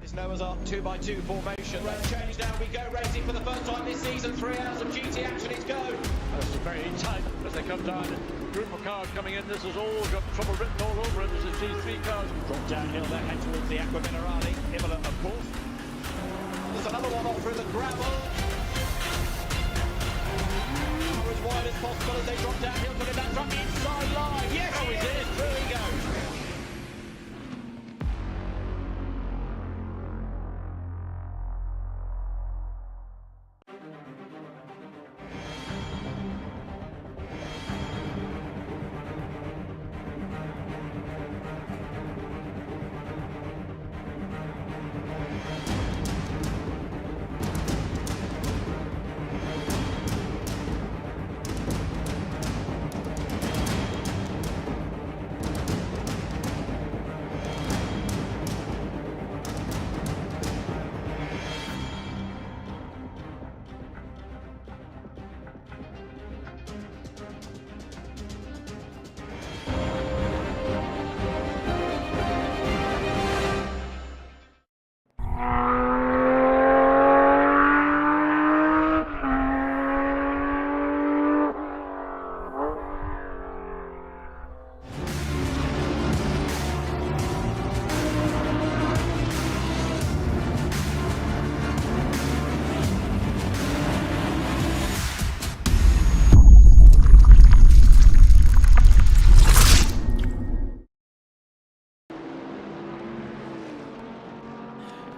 It's Noah's Ark 2x2 formation. Road change now, we go racing for the first time this season. 3 hours of GT action, it's go. This is very tight as they come down. Group of cars coming in, this has all got trouble written all over it. This is these three cars. Drop downhill, they head towards the Aqua Minerale. Imola, of course. There's another one off through the gravel. As wide as possible as they drop downhill, putting that truck inside line. Yes, Oh, he did. through he goes.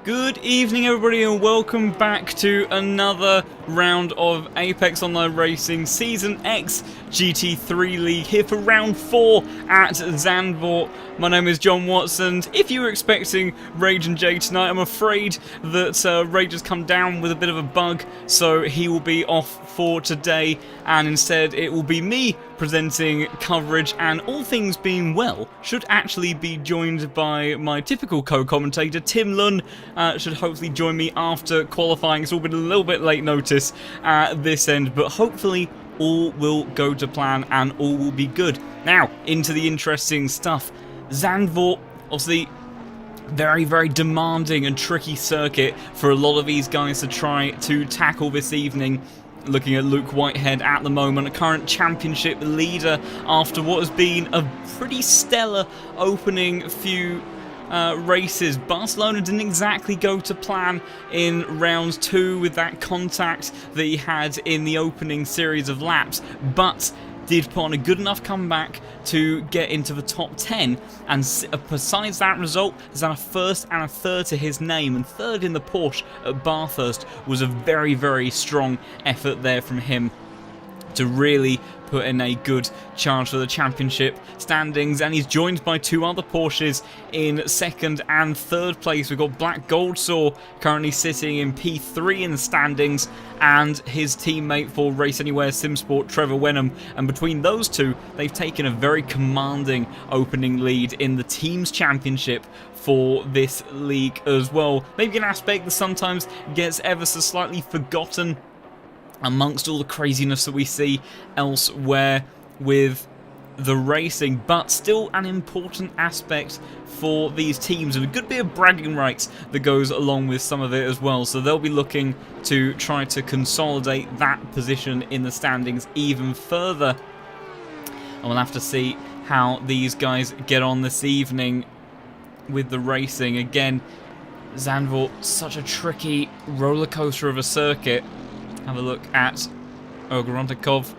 Good evening everybody and welcome back to another round of Apex Online Racing Season X GT3 League here for round 4 at Zandvoort. My name is John Watson. If you were expecting Rage and Jay tonight, I'm afraid that Rage has come down with a bit of a bug, so he will be off for today, and instead it will be me presenting coverage, and all things being well, should actually be joined by my typical co-commentator, Tim Lunn. Should hopefully join me after qualifying. It's all been a little bit late notice at this end, but hopefully all will go to plan and all will be good. Now, into the interesting stuff. Zandvoort, obviously, very, very demanding and tricky circuit for a lot of these guys to try to tackle this evening. Looking at Luke Whitehead at the moment, a current championship leader after what has been a pretty stellar opening few races. Barcelona didn't exactly go to plan in round 2 with that contact that he had in the opening series of laps, but did put on a good enough comeback to get into the top 10, and besides that result, there's a first and a third to his name, and third in the Porsche at Bathurst was a very, very strong effort there from him to really put in a good charge for the championship standings, and he's joined by 2 other Porsches in second and third place. We've got Black Goldsaw currently sitting in P3 in the standings, and his teammate for Race Anywhere SimSport, Trevor Wenham, and between those two, they've taken a very commanding opening lead in the Teams Championship for this league as well. Maybe an aspect that sometimes gets ever so slightly forgotten amongst all the craziness that we see elsewhere with the racing, but still an important aspect for these teams, and a good bit of bragging rights that goes along with some of it as well. So they'll be looking to try to consolidate that position in the standings even further, and we'll have to see how these guys get on this evening with the racing. Again, Zandvoort, such a tricky roller coaster of a circuit. Have a look at Ogorontikov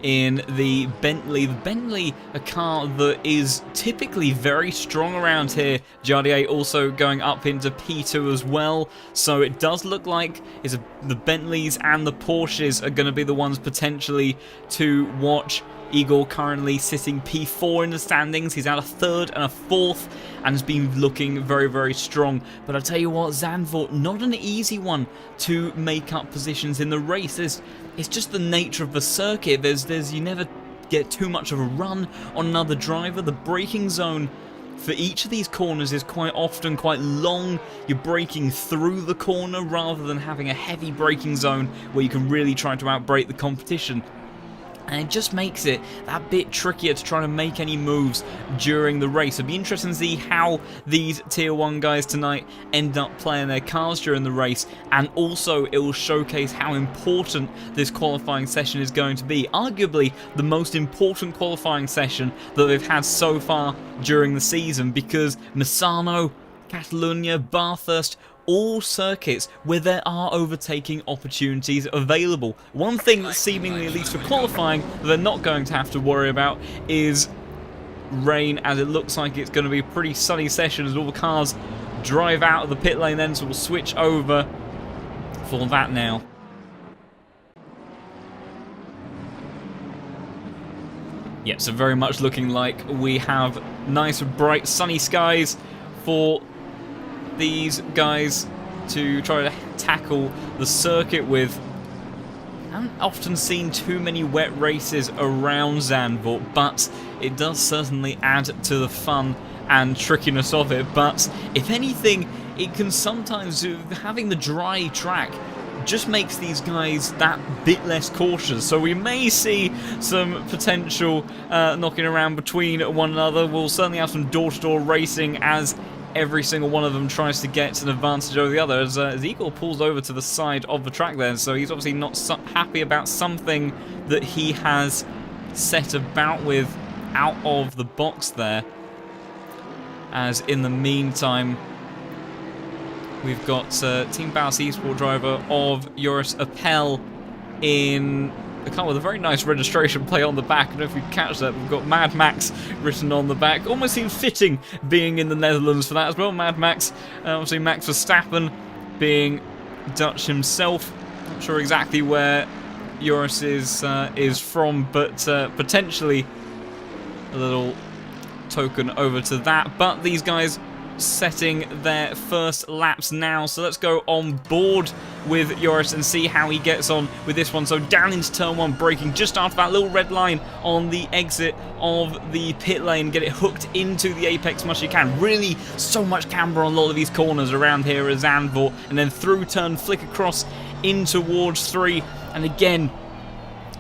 in the Bentley. The Bentley, a car that is typically very strong around here. Jardier also going up into P2 as well. So it does look like the Bentleys and the Porsches are going to be the ones potentially to watch. Igor currently sitting P4 in the standings. He's out a third and a fourth and has been looking very, very strong. But I'll tell you what, Zandvoort, not an easy one to make up positions in the race. It's just the nature of the circuit. You never get too much of a run on another driver. The braking zone for each of these corners is quite often quite long. You're braking through the corner rather than having a heavy braking zone where you can really try to outbrake the competition. And it just makes it that bit trickier to try to make any moves during the race. It'll be interesting to see how these Tier 1 guys tonight end up playing their cars during the race. And also it will showcase how important this qualifying session is going to be. Arguably the most important qualifying session that they've had so far during the season, because Misano, Catalunya, Bathurst, all circuits where there are overtaking opportunities available. One thing that seemingly, at least for qualifying, they're not going to have to worry about is rain, as it looks like it's going to be a pretty sunny session as all the cars drive out of the pit lane then, so we'll switch over for that now. Yep, so very much looking like we have nice bright sunny skies for these guys to try to tackle the circuit with. I haven't often seen too many wet races around Zandvoort, but it does certainly add to the fun and trickiness of it. But if anything, it can sometimes, having the dry track just makes these guys that bit less cautious. So we may see some potential knocking around between one another. We'll certainly have some door-to-door racing as every single one of them tries to get an advantage over the other, as Igor pulls over to the side of the track there, so he's obviously not happy about something that he has set about with out of the box there. As in the meantime, we've got Team Baus eSport driver of Joris Appel in a car with a very nice registration plate on the back. I don't know if you catch that. We've got Mad Max written on the back. Almost seems fitting being in the Netherlands for that as well. Mad Max, obviously Max Verstappen being Dutch himself. Not sure exactly where Joris is from, but potentially a little token over to that. But these guys setting their first laps now, so let's go on board with Joris and see how he gets on with this one. So down into turn 1, braking just after that little red line on the exit of the pit lane, get it hooked into the apex much as you can. Really so much camber on a lot of these corners around here at Zandvoort, and then through turn, flick across in towards 3, and again,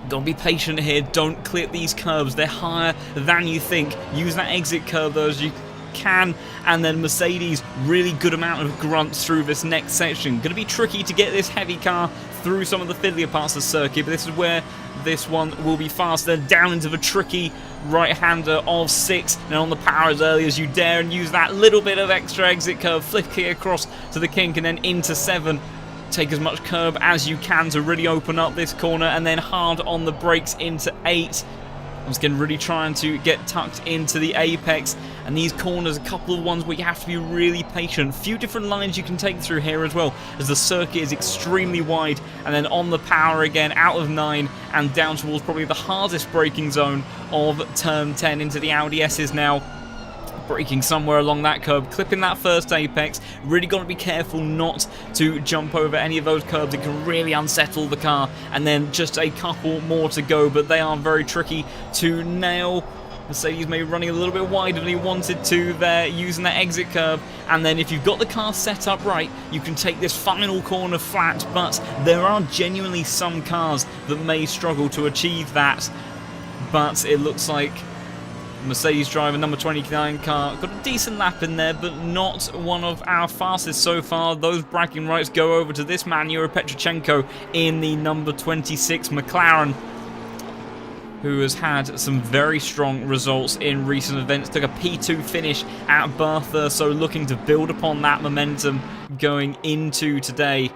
gotta be patient here, don't clip these curbs, they're higher than you think. Use that exit curve though as you can, and then Mercedes, really good amount of grunts through this next section. Going to be tricky to get this heavy car through some of the fiddlier parts of the circuit, but this is where this one will be faster. Down into the tricky right-hander of 6, and on the power as early as you dare, and use that little bit of extra exit curve, flicking across to the kink, and then into 7. Take as much curb as you can to really open up this corner, and then hard on the brakes into 8. Once again, really trying to get tucked into the apex, and these corners, a couple of ones where you have to be really patient. A few different lines you can take through here as well, as the circuit is extremely wide. And then on the power again, out of 9 and down towards probably the hardest braking zone of turn 10 into the Audi S's now. Braking somewhere along that curb, clipping that first apex. Really got to be careful not to jump over any of those curbs. It can really unsettle the car. And then just a couple more to go, but they are very tricky to nail. Mercedes may be running a little bit wider than he wanted to there, using that exit curve. And then if you've got the car set up right, you can take this final corner flat, but there are genuinely some cars that may struggle to achieve that. But it looks like Mercedes driver number 29 car got a decent lap in there, but not one of our fastest so far. Those bragging rights go over to this man, Yuri Petrochenko, in the number 26 McLaren, who has had some very strong results in recent events. Took a P2 finish at Bathurst, so looking to build upon that momentum going into today.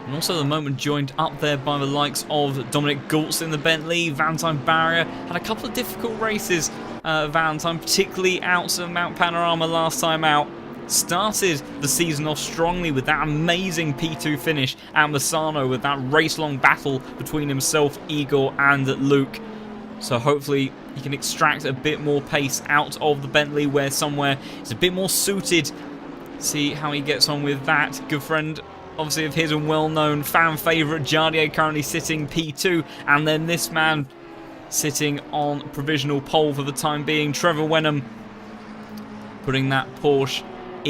And also the moment joined up there by the likes of Dominic Gultz in the Bentley. Valentine Barrier had a couple of difficult races. Valentine, particularly out of Mount Panorama last time out. Started the season off strongly with that amazing P2 finish at Misano, with that race-long battle between himself, Igor and Luke. So hopefully he can extract a bit more pace out of the Bentley, where somewhere it's a bit more suited. See how he gets on with that. Good friend, obviously, of his and well-known fan favourite Jardier, currently sitting P2, and then this man sitting on provisional pole for the time being, Trevor Wenham, putting that Porsche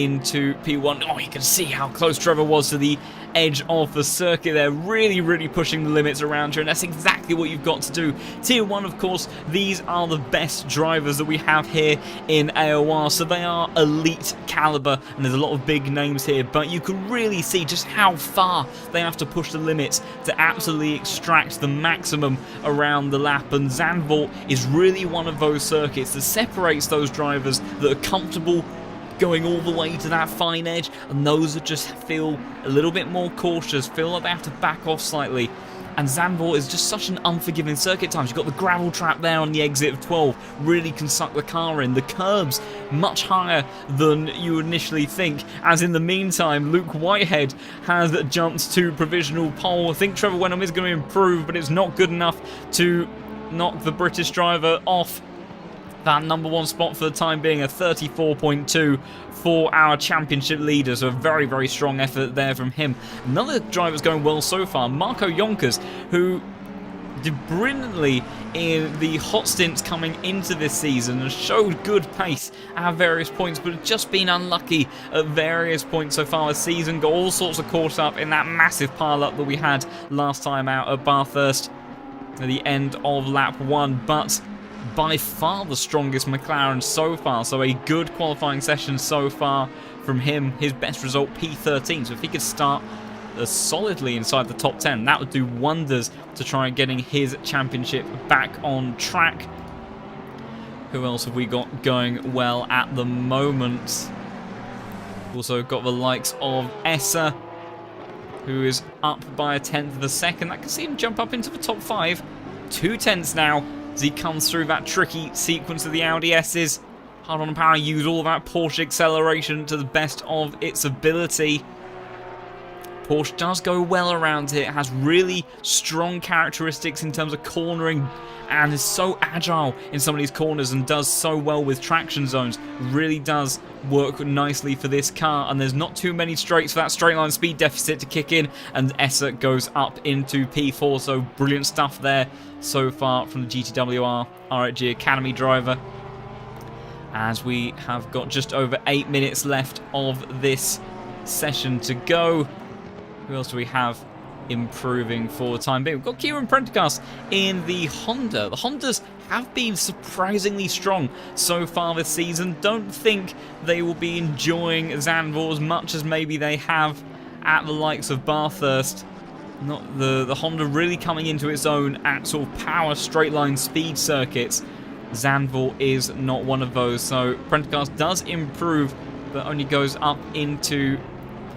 into P1. Oh, you can see how close Trevor was to the edge of the circuit there. Really, really pushing the limits around here, and that's exactly what you've got to do. Tier 1, of course, these are the best drivers that we have here in AOR, so they are elite caliber, and there's a lot of big names here, but you can really see just how far they have to push the limits to absolutely extract the maximum around the lap, and Zandvoort is really one of those circuits that separates those drivers that are comfortable going all the way to that fine edge, and those that just feel a little bit more cautious, feel like they have to back off slightly. And Zandvoort is just such an unforgiving circuit times. You've got the gravel trap there on the exit of 12, really can suck the car in. The curbs much higher than you would initially think, as in the meantime Luke Whitehead has jumped to provisional pole. I think Trevor Wenham is going to improve, but it's not good enough to knock the British driver off that number 1 spot for the time being. A 34.2 for our championship leader, so a very, very strong effort there from him. Another driver's going well so far, Marco Jonkers, who did brilliantly in the hot stints coming into this season and showed good pace at various points, but just been unlucky at various points so far this season. Got all sorts of caught up in that massive pile-up that we had last time out at Bathurst at the end of lap 1, but by far the strongest McLaren so far, so a good qualifying session so far from him. His best result, P13, so if he could start solidly inside the top 10, that would do wonders to try getting his championship back on track. Who else have we got going well at the moment? Also got the likes of Essa, who is up by a 1/10 of a second. That can see him jump up into the top 5. 2/10 now as he comes through that tricky sequence of the Audi S's. Hard on power, use all of that Porsche acceleration to the best of its ability. Porsche does go well around here. It has really strong characteristics in terms of cornering and is so agile in some of these corners and does so well with traction zones. Really does work nicely for this car, and there's not too many straights for that straight line speed deficit to kick in, and Essa goes up into P4, so brilliant stuff there so far from the GTWR RHG Academy driver. As we have got just over 8 minutes left of this session to go. Who else do we have improving for the time being? We've got Kieran Prendergast in the Honda. The Hondas have been surprisingly strong so far this season. Don't think they will be enjoying Zandvoort as much as maybe they have at the likes of Bathurst. Not the Honda really coming into its own at sort of power straight line speed circuits. Zandvoort is not one of those, so Prendergast does improve, but only goes up into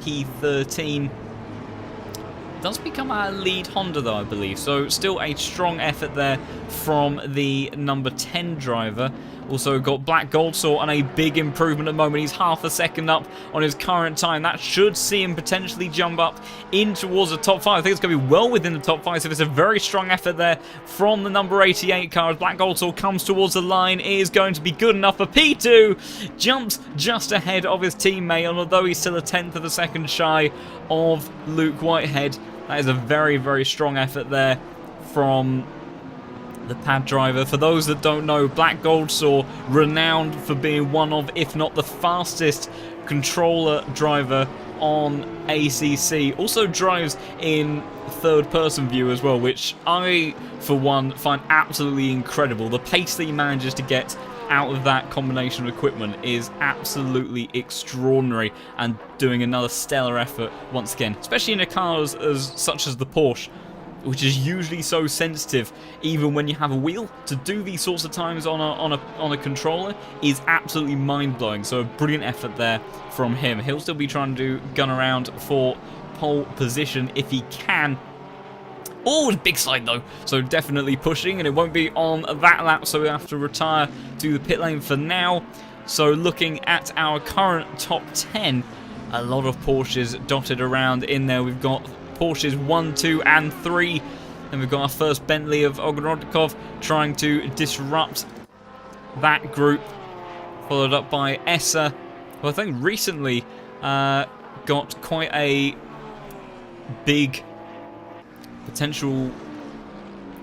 P13. Does become our lead Honda though, I believe, so still a strong effort there from the number 10 driver. Also got Black Goldsaw and a big improvement at the moment. He's half a second up on his current time. That should see him potentially jump up in towards the top 5. I think it's going to be well within the top 5, so it's a very strong effort there from the number 88 car. As Black Goldsaw comes towards the line, it is going to be good enough for P2. Jumps just ahead of his teammate, and although he's still a 1/10 of a second shy of Luke Whitehead, that is a very, very strong effort there from the pad driver. For those that don't know, Black Goldsaw, renowned for being one of, if not the fastest controller driver on ACC. Also drives in third-person view as well, which I, for one, find absolutely incredible. The pace that he manages to get out of that combination of equipment is absolutely extraordinary, and doing another stellar effort once again, especially in a car as such as the Porsche, which is usually so sensitive even when you have a wheel. To do these sorts of times on a controller is absolutely mind-blowing, so a brilliant effort there from him. He'll still be trying to gun around for pole position if he can. Oh, big slide though, so definitely pushing, and it won't be on that lap, so we have to retire to the pit lane for now. So looking at our current top 10, a lot of Porsches dotted around in there. We've got Porsches 1, 2 and 3, and we've got our first Bentley of Ogorodnikov trying to disrupt that group, followed up by Essa, who I think recently got quite a big potential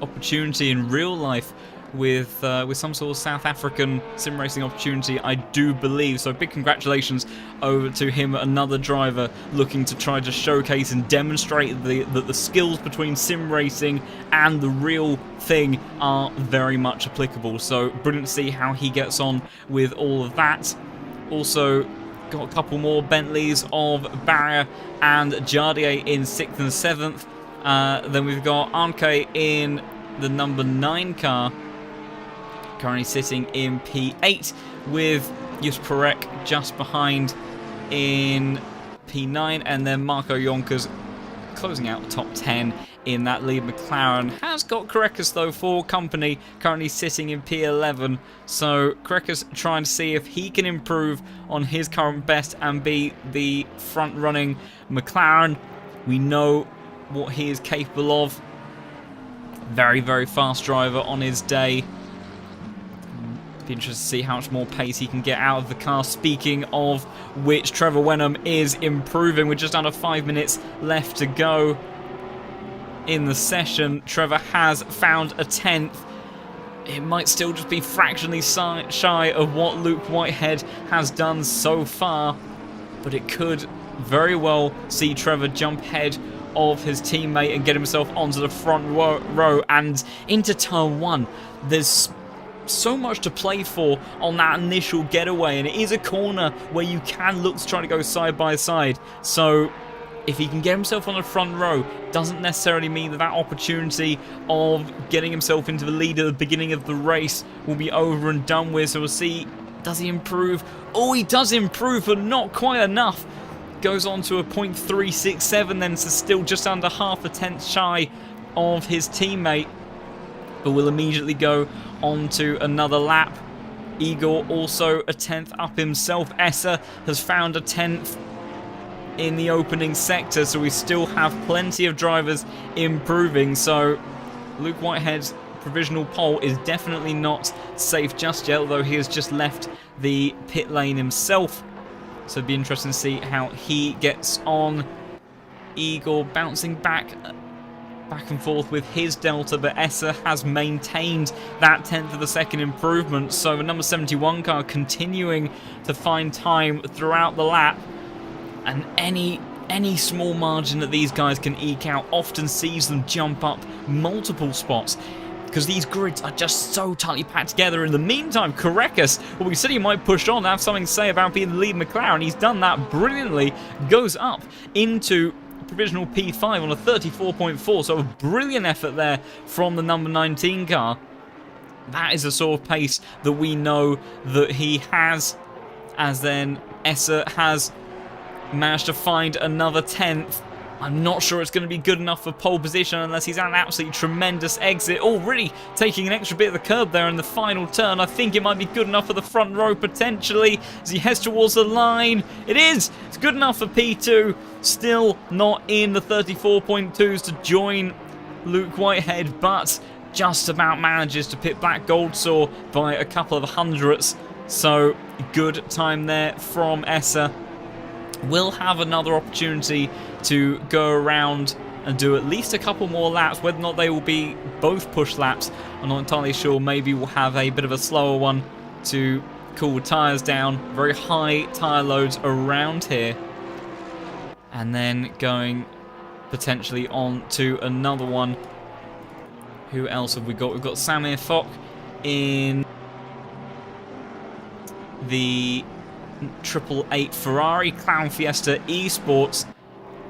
opportunity in real life with some sort of South African sim racing opportunity, I do believe. So big congratulations over to him, another driver looking to try to showcase and demonstrate that the skills between sim racing and the real thing are very much applicable. So brilliant to see how he gets on with all of that. Also got a couple more Bentleys of Barrier and Jardier in 6th and 7th. Then we've got Anke in the number 9 car, currently sitting in P8, with Just Perec just behind in P9, and then Marco Jonkers closing out the top 10 in that lead. McLaren has got Korekis though for company, currently sitting in P11. So Korekis trying to see if he can improve on his current best and be the front-running McLaren. We know what he is capable of. Very, very fast driver on his day. Be interested to see how much more pace he can get out of the car. Speaking of which, Trevor Wenham is improving with just under 5 minutes left to go in the session. Trevor has found a 10th. It might still just be fractionally shy of what Luke Whitehead has done so far, but it could very well see Trevor jump ahead of his teammate and get himself onto the front row and into turn 1. There's so much to play for on that initial getaway, and it is a corner where you can look to try to go side by side. So if he can get himself on the front row, doesn't necessarily mean that that opportunity of getting himself into the lead at the beginning of the race will be over and done with. So we'll see, does he improve? Oh, he does improve, but not quite enough. Goes on to a .367 then, so still just under half a tenth shy of his teammate, but will immediately go on to another lap. Igor also a 10th up himself. Essa has found a 10th in the opening sector, so we still have plenty of drivers improving. So Luke Whitehead's provisional pole is definitely not safe just yet, although he has just left the pit lane himself. So it'd be interesting to see how he gets on. Igor bouncing back and forth with his delta, but Essa has maintained that 10th of a second improvement. So the number 71 car continuing to find time throughout the lap, and any small margin that these guys can eke out often sees them jump up multiple spots, because these grids are just so tightly packed together. In the meantime, Korekis, well, we said he might push on, have something to say about being the lead McLaren. He's done that brilliantly, goes up into provisional P5 on a 34.4, so a brilliant effort there from the number 19 car. That is the sort of pace that we know that he has, as then Essa has managed to find another 10th. I'm not sure it's going to be good enough for pole position unless he's at an absolutely tremendous exit. Already taking an extra bit of the curb there in the final turn. I think it might be good enough for the front row potentially as he heads towards the line. It is! It's good enough for P2. Still not in the 34.2s to join Luke Whitehead, but just about manages to pit back Goldsaw by a couple of hundredths. So good time there from Essa. Will have another opportunity to go around and do at least a couple more laps. Whether or not they will be both push laps, I'm not entirely sure. Maybe we'll have a bit of a slower one to cool tyres down. Very high tyre loads around here. And then going potentially on to another one. Who else have we got? We've got Samir Fock in the 888 Ferrari Clown Fiesta Esports.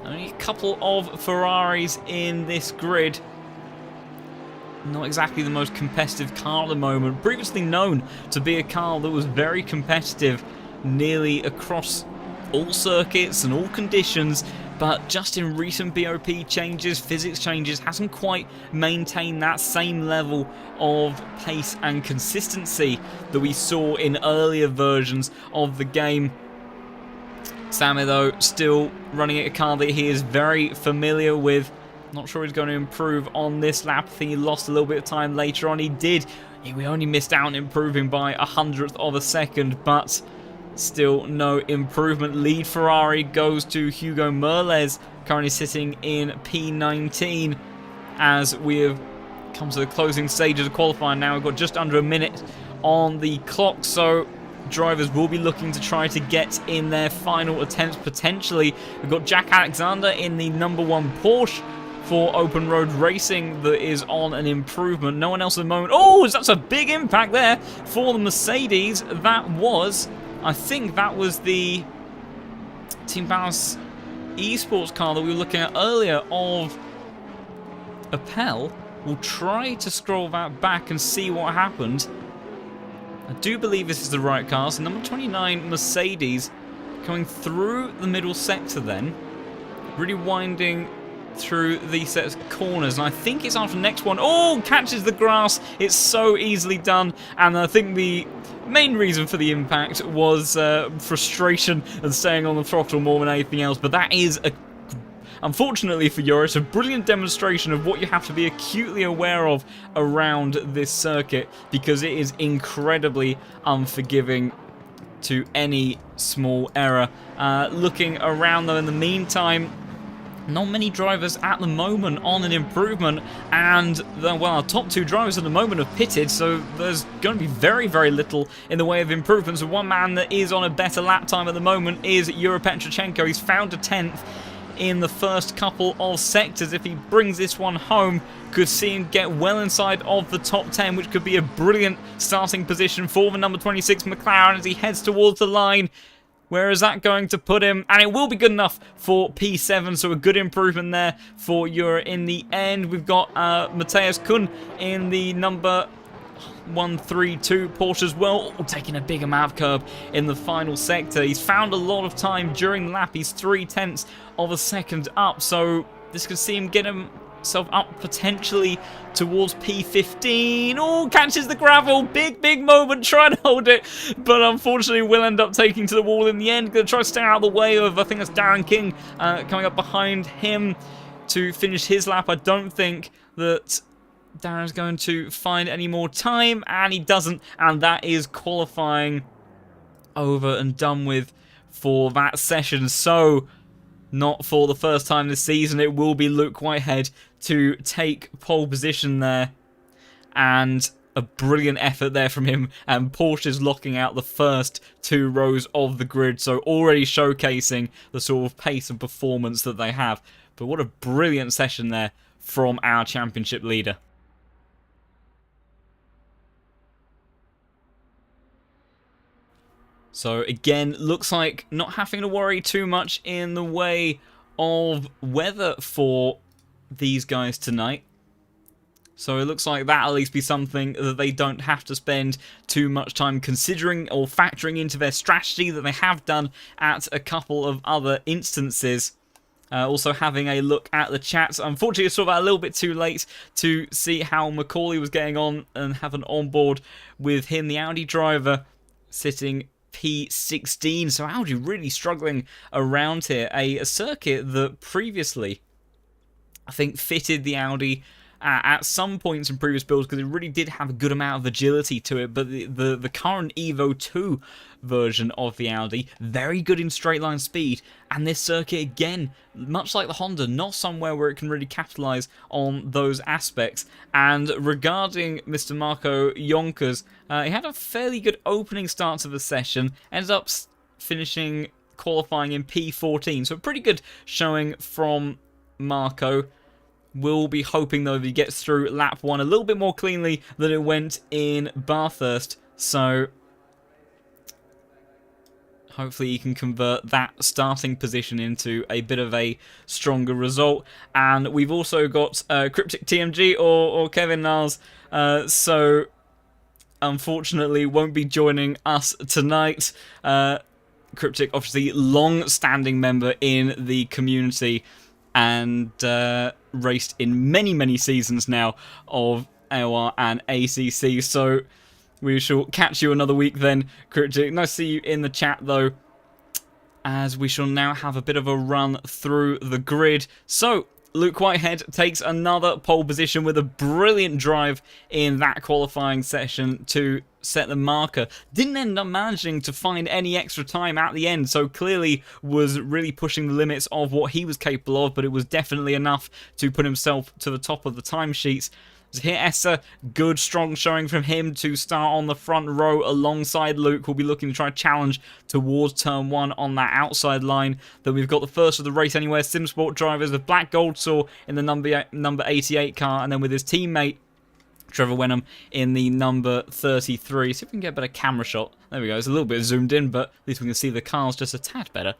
Only a couple of Ferraris in this grid. Not exactly the most competitive car at the moment. Previously known to be a car that was very competitive nearly across all circuits and all conditions, but just in recent BOP changes, physics changes, hasn't quite maintained that same level of pace and consistency that we saw in earlier versions of the game. Samir, though, still running a car that he is very familiar with. Not sure he's going to improve on this lap. I think he lost a little bit of time later on. He did. We only missed out on improving by 100th of a second, but still no improvement. Lead Ferrari goes to Hugo Merles, currently sitting in P19, as we have comes to the closing stages of qualifying now. We've got just under a minute on the clock, so drivers will be looking to try to get in their final attempts potentially. We've got Jack Alexander in the #1 Porsche for open road racing that is on an improvement. No one else at the moment. Oh, that's a big impact there for the Mercedes. That was, I think that was the Team Balance esports car that we were looking at earlier of Appel. We'll try to scroll that back and see what happened. I do believe this is the right car. So number 29 Mercedes coming through the middle sector then. Really winding through these sets of corners. And I think it's after the next one. Oh, catches the grass. It's so easily done. And I think the main reason for the impact was frustration and staying on the throttle more than anything else. But that is, unfortunately for Joris, a brilliant demonstration of what you have to be acutely aware of around this circuit, because it is incredibly unforgiving to any small error. Looking around though in the meantime, not many drivers at the moment on an improvement, and well, our top 2 drivers at the moment have pitted, so there's going to be very, very little in the way of improvements. The one man that is on a better lap time at the moment is Yuri Petrochenko. He's found a 10th in the first couple of sectors. If he brings this one home, could see him get well inside of the top 10, which could be a brilliant starting position for the number 26 McLaren as he heads towards the line. Where is that going to put him? And it will be good enough for P7, so a good improvement there for Euro in the end. We've got Matthias Kuhn in the number 132 Porsche as well, taking a big amount of curb in the final sector. He's found a lot of time during the lap. He's 0.3 of a second up, so this could see him get himself up potentially towards P15. Oh, catches the gravel. Big moment. Try to hold it, but unfortunately will end up taking to the wall in the end. Going to try to stay out of the way of, I think that's Darren King coming up behind him to finish his lap. I don't think that Darren's going to find any more time, and he doesn't, and that is qualifying over and done with for that session. So not for the first time this season, it will be Luke Whitehead to take pole position there, and a brilliant effort there from him, and Porsche's locking out the first 2 rows of the grid, so already showcasing the sort of pace and performance that they have. But what a brilliant session there from our championship leader. So again, looks like not having to worry too much in the way of weather for these guys tonight. So it looks like that'll at least be something that they don't have to spend too much time considering or factoring into their strategy that they have done at a couple of other instances. Also having a look at the chats. Unfortunately, I saw that a little bit too late to see how Macaulay was getting on and have an onboard with him, the Audi driver, sitting P16. So Audi really struggling around here. A circuit that previously, I think, fitted the Audi at some points in previous builds, because it really did have a good amount of agility to it. But the current Evo 2 version of the Audi, very good in straight line speed, and this circuit again, much like the Honda, not somewhere where it can really capitalize on those aspects. And regarding Mr. Marco Yonkers, he had a fairly good opening start to the session, ended up finishing qualifying in P14, so a pretty good showing from Marco. We'll be hoping, though, that he gets through lap 1 a little bit more cleanly than it went in Bathurst. So hopefully he can convert that starting position into a bit of a stronger result. And we've also got Cryptic TMG or Kevin Niles. So unfortunately won't be joining us tonight. Cryptic, obviously long-standing member in the community, and raced in many seasons now of AOR and ACC. So we shall catch you another week then, Cryptic. Nice to see you in the chat, though, as we shall now have a bit of a run through the grid. So Luke Whitehead takes another pole position with a brilliant drive in that qualifying session to set the marker. Didn't end up managing to find any extra time at the end, so clearly was really pushing the limits of what he was capable of, but it was definitely enough to put himself to the top of the timesheets. Here, Essa, good strong showing from him to start on the front row alongside Luke. We'll be looking to try to challenge towards turn 1 on that outside line. Then we've got the first of the race anywhere, SimSport drivers with Black Goldsaw in the number 88 car, and then with his teammate Trevor Wenham in the number 33. See if we can get a better camera shot. There we go. It's a little bit zoomed in, but at least we can see the cars just a tad better.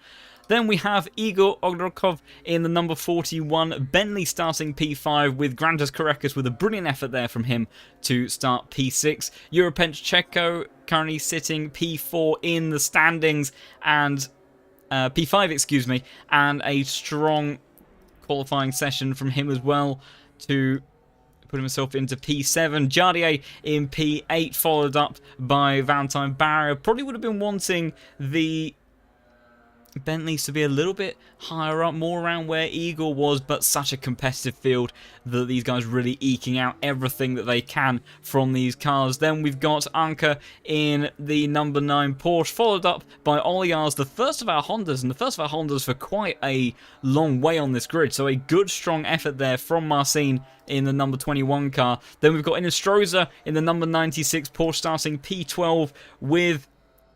Then we have Igor Ogrodkov in the number 41. Bentley starting P5 with Grantas Karekas with a brilliant effort there from him to start P6. Europenchchenko currently sitting P4 in the standings and P5, excuse me, and a strong qualifying session from him as well to put himself into P7. Jardier in P8, followed up by Valentine Barrier. Probably would have been wanting the Bentleys to be a little bit higher up, more around where Igor was, but such a competitive field that these guys really eking out everything that they can from these cars. Then we've got Anka in the number 9 Porsche, followed up by Oliars, the first of our Hondas, and the first of our Hondas for quite a long way on this grid. So a good, strong effort there from Marcin in the number 21 car. Then we've got Inestroza in the number 96 Porsche, starting P12 with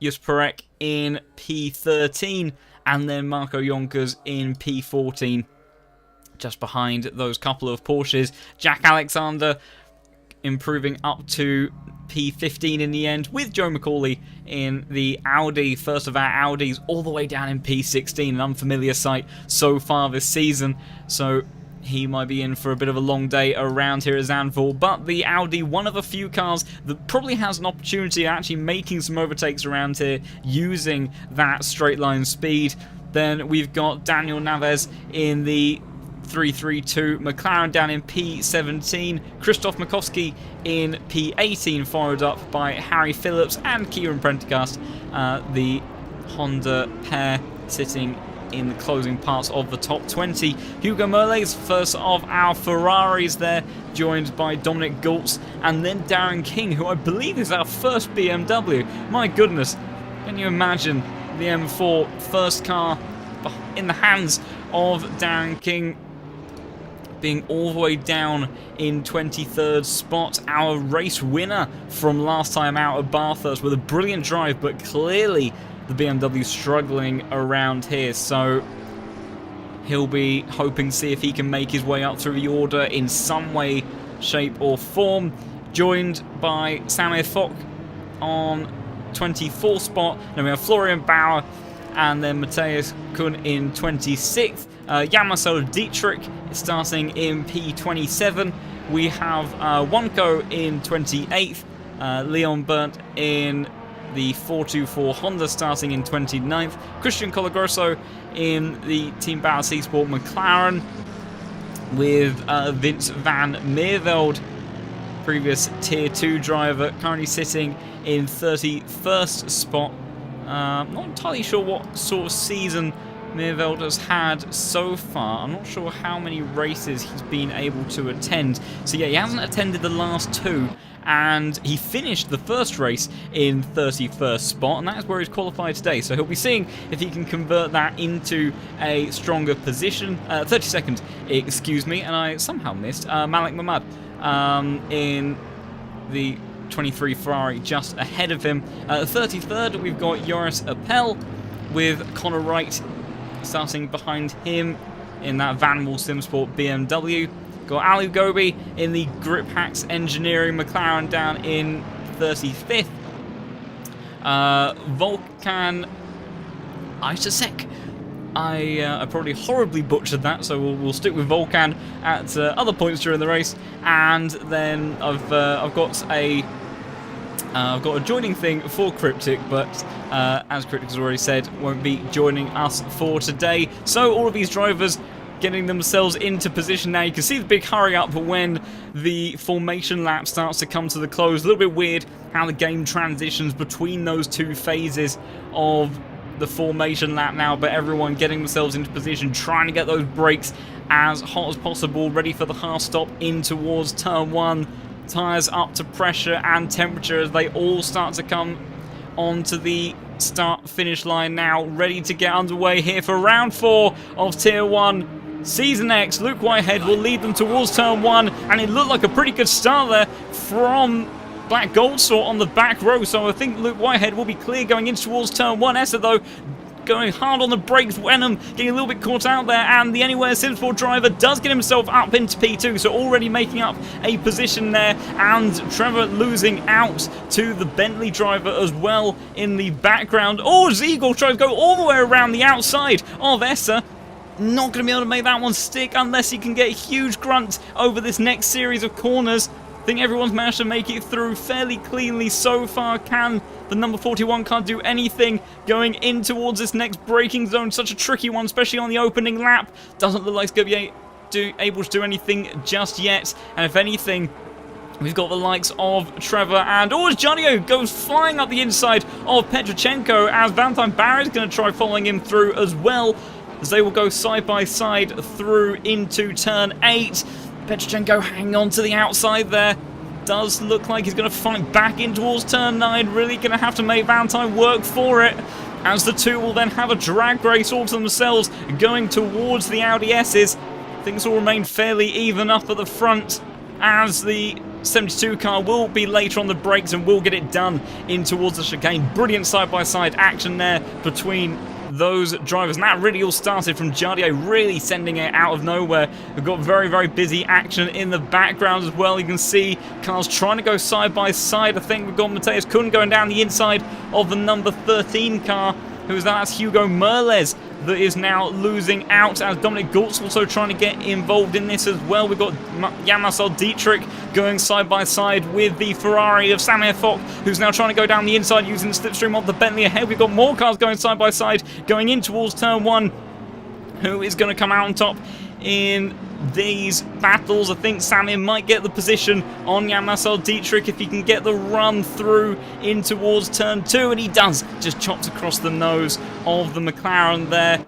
Just Perek in P13, and then Marco Yonkers in P14. Just behind those couple of Porsches. Jack Alexander improving up to P15 in the end, with Joe McCauley in the Audi, first of our Audis, all the way down in P16, an unfamiliar sight so far this season. So he might be in for a bit of a long day around here at Zandvoort, but the Audi, one of a few cars that probably has an opportunity of actually making some overtakes around here using that straight line speed. Then we've got Daniel Naves in the 332, McLaren down in P17, Christoph Makowski in P18, followed up by Harry Phillips and Kieran Prendergast, the Honda pair sitting in the closing parts of the top 20. Hugo Merles, first of our Ferraris there, joined by Dominic Gultz, and then Darren King, who I believe is our first BMW. My goodness, can you imagine the M4 first car in the hands of Darren King, being all the way down in 23rd spot, our race winner from last time out at Bathurst with a brilliant drive, but clearly the BMW struggling around here, so he'll be hoping to see if he can make his way up through the order in some way, shape or form. Joined by Samir Fock on 24th spot. Then we have Florian Bauer and then Matthias Kuhn in 26th. Jan Marcel Dietrich is starting in P27. We have Wonko in 28th. Leon Burnt in the 424 Honda starting in 29th. Christian Colagrosso in the Team Bauer C-Sport McLaren with Vince van Meerveld, previous Tier 2 driver, currently sitting in 31st spot. Not entirely sure what sort of season Meerveld has had so far. I'm not sure how many races he's been able to attend. So yeah, he hasn't attended the last 2, and he finished the first race in 31st spot, and that's where he's qualified today. So he'll be seeing if he can convert that into a stronger position. 32nd, excuse me, and I somehow missed Malik Mamad in the 23 Ferrari just ahead of him. 33rd, we've got Joris Appel with Connor Wright starting behind him in that Van Wall SimSport BMW. Got Alu Gobi in the Grip Hacks Engineering McLaren down in 35th. Volkan Isasek. I probably horribly butchered that, so we'll stick with Volkan at other points during the race. And then I've got a joining thing for Cryptic, but as Cryptic has already said, won't be joining us for today. So all of these drivers getting themselves into position now. You can see the big hurry up when the formation lap starts to come to the close. A little bit weird how the game transitions between those two phases of the formation lap now, but everyone getting themselves into position, trying to get those brakes as hot as possible, ready for the half stop in towards turn 1. Tyres up to pressure and temperature as they all start to come onto the start-finish line now, ready to get underway here for round 4 of Tier 1. Season X, Luke Whitehead will lead them towards turn 1, and it looked like a pretty good start there from Black Goldsaw on the back row, so I think Luke Whitehead will be clear going in towards turn 1. Essa, though, going hard on the brakes. Wenham getting a little bit caught out there, and the Anywhere SimSport driver does get himself up into P2, so already making up a position there, and Trevor losing out to the Bentley driver as well in the background. Oh, Ziegel tries to go all the way around the outside of Essa. Not going to be able to make that one stick unless he can get a huge grunt over this next series of corners. I think everyone's managed to make it through fairly cleanly so far. Can the number 41 car do anything going in towards this next braking zone? Such a tricky one, especially on the opening lap. Doesn't look like it's going to be able to do anything just yet. And if anything, we've got the likes of Trevor and... Oh, as Janio goes flying up the inside of Petrochenko, as Valentine Barry is going to try following him through as well, as they will go side by side through into turn 8. Petrochenko hanging on to the outside there. Does look like he's going to fight back in towards turn 9. Really going to have to make Valentine work for it, as the two will then have a drag race all to themselves going towards the Audi S's. Things will remain fairly even up at the front, as the 72 car will be later on the brakes and will get it done in towards the chicane. Brilliant side-by-side action there between those drivers, and that really all started from Jardio really sending it out of nowhere. We've got very, very busy action in the background as well. You can see cars trying to go side by side. I think we've got Mateus Kuhn going down the inside of the number 13 car. Who's that? That's Hugo Merles that is now losing out, as Dominic Gault's also trying to get involved in this as well. We've got Jan-Marcel Dietrich going side by side with the Ferrari of Samir Fock, who's now trying to go down the inside using the slipstream of the Bentley ahead. We've got more cars going side by side going in towards turn 1. Who is going to come out on top in these battles? I think Samir might get the position on Jan-Marcel Dietrich if he can get the run through in towards turn 2, and he does. Just chops across the nose of the McLaren there.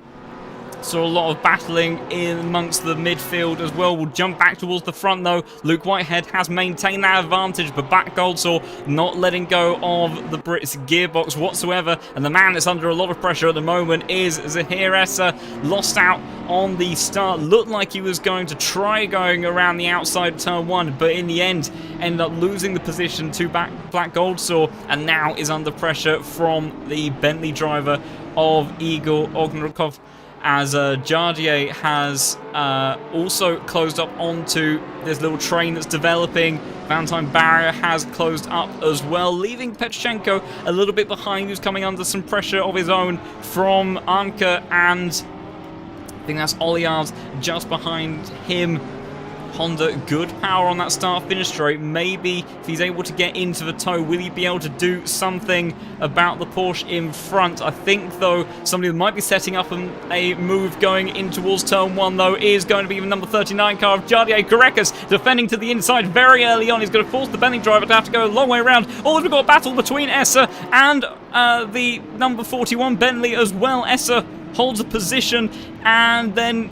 So a lot of battling in amongst the midfield as well. We'll jump back towards the front though. Luke Whitehead has maintained that advantage, but Black Goldsaw not letting go of the Brits gearbox whatsoever. And the man that's under a lot of pressure at the moment is Zahir Essa. Lost out on the start. Looked like he was going to try going around the outside of turn 1, but in the end ended up losing the position to Black Goldsaw, and now is under pressure from the Bentley driver of Igor Ognurkov, as Jardier has also closed up onto this little train that's developing. Valentine Barrier has closed up as well, leaving Petrochenko a little bit behind, who's coming under some pressure of his own from Arnke, and I think that's Oliard just behind him. Honda, good power on that start-finish straight. Maybe if he's able to get into the toe, will he be able to do something about the Porsche in front? I think, though, somebody that might be setting up a move going in towards turn 1, though, is going to be the number 39 car of Jardier Karekas, defending to the inside very early on. He's going to force the Bentley driver to have to go a long way around. Oh, we've got a battle between Essa and the number 41 Bentley as well. Essa holds a position, and then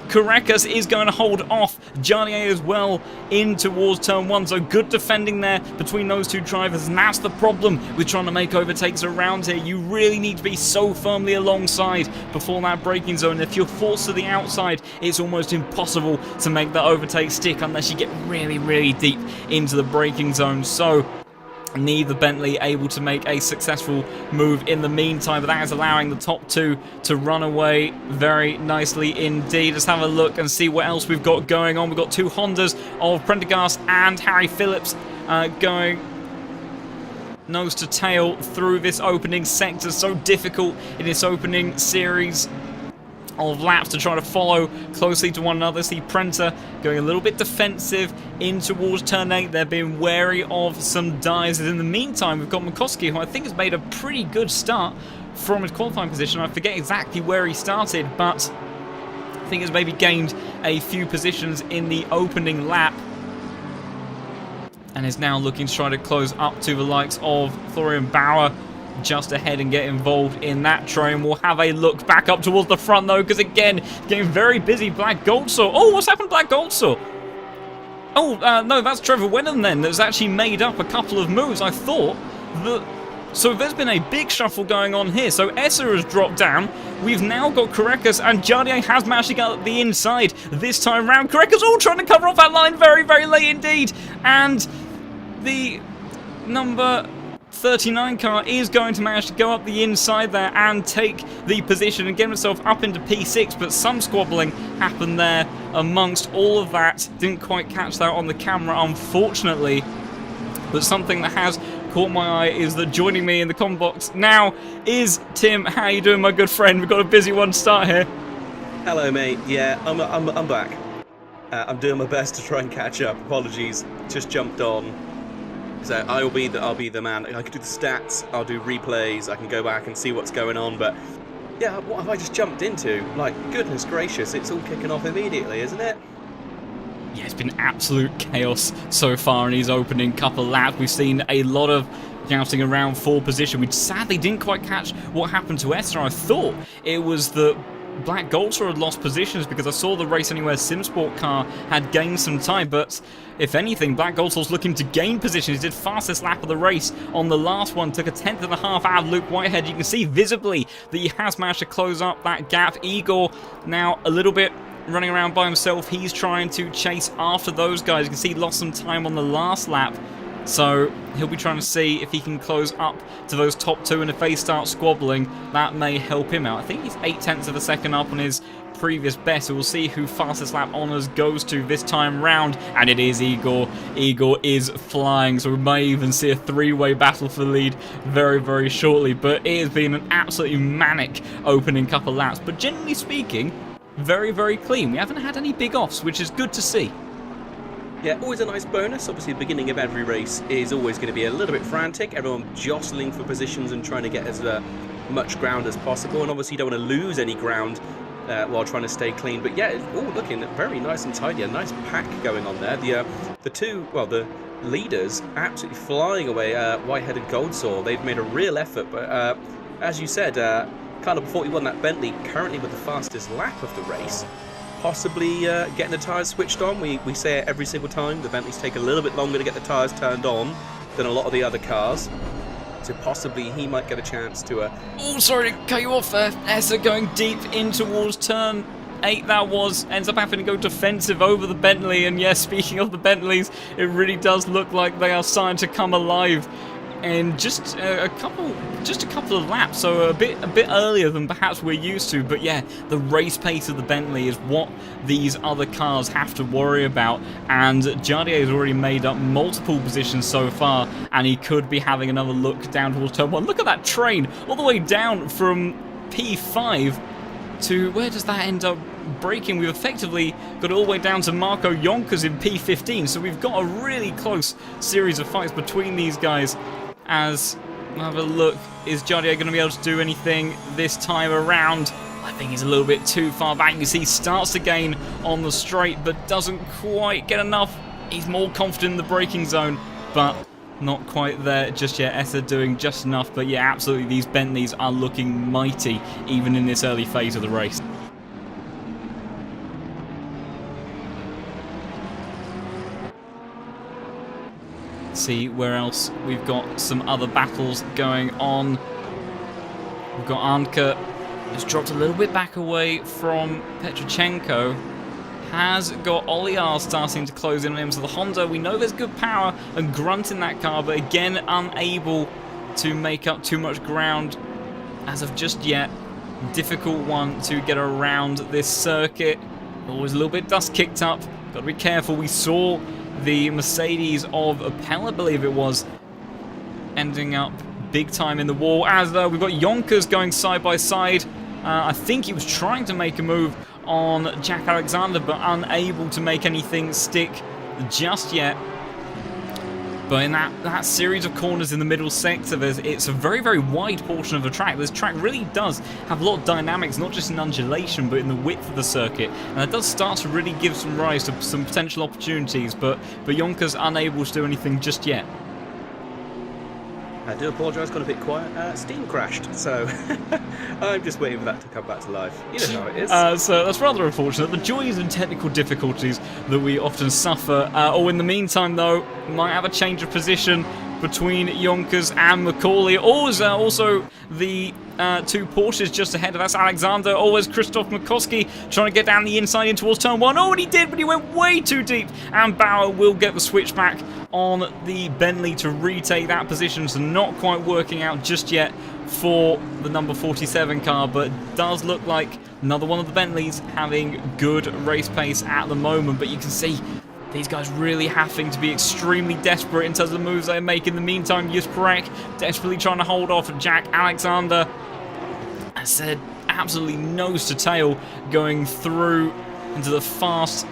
Karekas is going to hold off Jardier as well in towards turn 1. So good defending there between those two drivers, and that's the problem with trying to make overtakes around here. You really need to be so firmly alongside before that braking zone. If you're forced to the outside, it's almost impossible to make that overtake stick unless you get really, really deep into the braking zone. So neither Bentley able to make a successful move in the meantime, but that is allowing the top two to run away very nicely indeed. Let's have a look and see what else we've got going on. We've got two Hondas of Prendergast and Harry Phillips going nose to tail through this opening sector. So difficult in this opening series of laps to try to follow closely to one another. See Prenter going a little bit defensive in towards turn 8. They're being wary of some dives. In the meantime, we've got Makoski, who I think has made a pretty good start from his qualifying position. I forget exactly where he started, but I think has maybe gained a few positions in the opening lap, and is now looking to try to close up to the likes of Florian Bauer just ahead and get involved in that train. We'll have a look back up towards the front though, because again, getting very busy. Black Goldsaw. Oh, what's happened to Black Goldsaw? Oh, no, that's Trevor Wenham then, that's actually made up a couple of moves. I thought that So there's been a big shuffle going on here. So Essa has dropped down. We've now got Korekas, and Jardier has managed to get up the inside this time round. Korekas all trying to cover off that line very, very late indeed. And the number 39 car is going to manage to go up the inside there and take the position and get himself up into P6, but some squabbling happened there amongst all of that. Didn't quite catch that on the camera, unfortunately. But something that has caught my eye is that joining me in the comment box now is Tim. How you doing, my good friend? We've got a busy one to start here. Hello, mate. Yeah, I'm back. I'm doing my best to try and catch up. Apologies, just jumped on. So I'll be the man. I can do the stats. I'll do replays. I can go back and see what's going on. But yeah, what have I just jumped into? Like, goodness gracious, it's all kicking off immediately, isn't it? Yeah, it's been absolute chaos so far in his opening couple of laps. We've seen a lot of jouncing around for position. We sadly didn't quite catch what happened to Esther. I thought it was the Black Goldstar had lost positions because I saw the Race Anywhere SimSport car had gained some time, but if anything, Black Goldstar's looking to gain positions. He did fastest lap of the race on the last one, took a 10th out of Luke Whitehead. You can see visibly that he has managed to close up that gap. Igor now a little bit running around by himself. He's trying to chase after those guys. You can see he lost some time on the last lap. So he'll be trying to see if he can close up to those top two, and if they start squabbling, that may help him out. I think he's 0.8 of a second up on his previous best, so we'll see who fastest lap honours goes to this time round, and it is Igor. Igor is flying, so we may even see a three-way battle for the lead very, very shortly, but it has been an absolutely manic opening couple of laps, but generally speaking, very, very clean. We haven't had any big offs, which is good to see. Yeah, always a nice bonus. Obviously, the beginning of every race is always going to be a little bit frantic. Everyone jostling for positions and trying to get as much ground as possible. And obviously, you don't want to lose any ground while trying to stay clean. But yeah, it's all looking very nice and tidy. A nice pack going on there. The leaders absolutely flying away. Whitehead and Goldstar, they've made a real effort. But as you said, Carlo before he won that Bentley, currently with the fastest lap of the race. Possibly getting the tyres switched on. We say it every single time. The Bentleys take a little bit longer to get the tyres turned on than a lot of the other cars. So possibly he might get a chance to... Oh, sorry to cut you off there. Essa going deep in towards turn 8 that was. Ends up having to go defensive over the Bentley. And yes, speaking of the Bentleys, it really does look like they are starting to come alive. And just a couple of laps, so a bit earlier than perhaps we're used to. But yeah, the race pace of the Bentley is what these other cars have to worry about. And Jardier has already made up multiple positions so far, and he could be having another look down towards turn 1. Look at that train, all the way down from P5 to where does that end up breaking? We've effectively got it all the way down to Marco Yonkers in P15. So we've got a really close series of fights between these guys. As we'll have a look, is Jardier going to be able to do anything this time around? I think he's a little bit too far back. You see, he starts to gain on the straight, but doesn't quite get enough. He's more confident in the braking zone, but not quite there just yet. Essa doing just enough, but yeah, absolutely, these Bentleys are looking mighty, even in this early phase of the race. See where else we've got some other battles going on. We've got Arnke, who's dropped a little bit back away from Petrochenko. Has got Oliar starting to close in on him. So the Honda, we know there's good power and grunt in that car, but again, unable to make up too much ground as of just yet. Difficult one to get around this circuit. Always a little bit dust kicked up. Got to be careful. We saw the Mercedes of Appel, I believe it was, ending up big time in the wall. As we've got Yonkers going side by side. I think he was trying to make a move on Jack Alexander, but unable to make anything stick just yet. But in that series of corners in the middle sector, it's a very, very wide portion of the track. This track really does have a lot of dynamics, not just in undulation, but in the width of the circuit. And that does start to really give some rise to some potential opportunities, but Yonkers unable to do anything just yet. I do apologise, got a bit quiet. Steam crashed, so I'm just waiting for that to come back to life. You know how it is. So that's rather unfortunate. The joys and technical difficulties that we often suffer. In the meantime, though, might have a change of position between Yonkers and Macaulay. Also the two Porsches just ahead of us. Alexander, always Christoph Makoski trying to get down the inside in towards turn 1. Oh, and he did, but he went way too deep. And Bauer will get the switchback on the Bentley to retake that position. So not quite working out just yet for the number 47 car, but it does look like another one of the Bentleys having good race pace at the moment. But you can see these guys really having to be extremely desperate in terms of the moves they make. In the meantime, Jusparek desperately trying to hold off Jack Alexander. I said absolutely nose to tail going through into the fast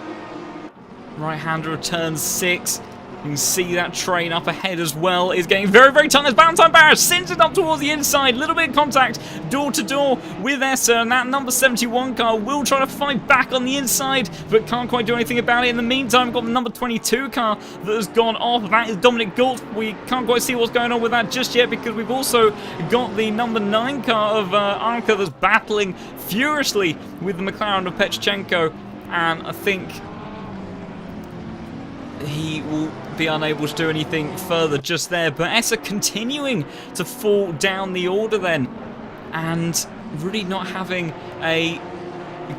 right-hander of turn 6. You can see that train up ahead as well is getting very, very tight. As Valentine Barras sends it up towards the inside. Little bit of contact door to door with Essa, and that number 71 car will try to fight back on the inside, but can't quite do anything about it. In the meantime, we've got the number 22 car that has gone off. That is Dominic Galt. We can't quite see what's going on with that just yet, because we've also got the number 9 car of Arca that's battling furiously with the McLaren of Petchenko, and I think he will be unable to do anything further just there. But Essa continuing to fall down the order then, and really not having a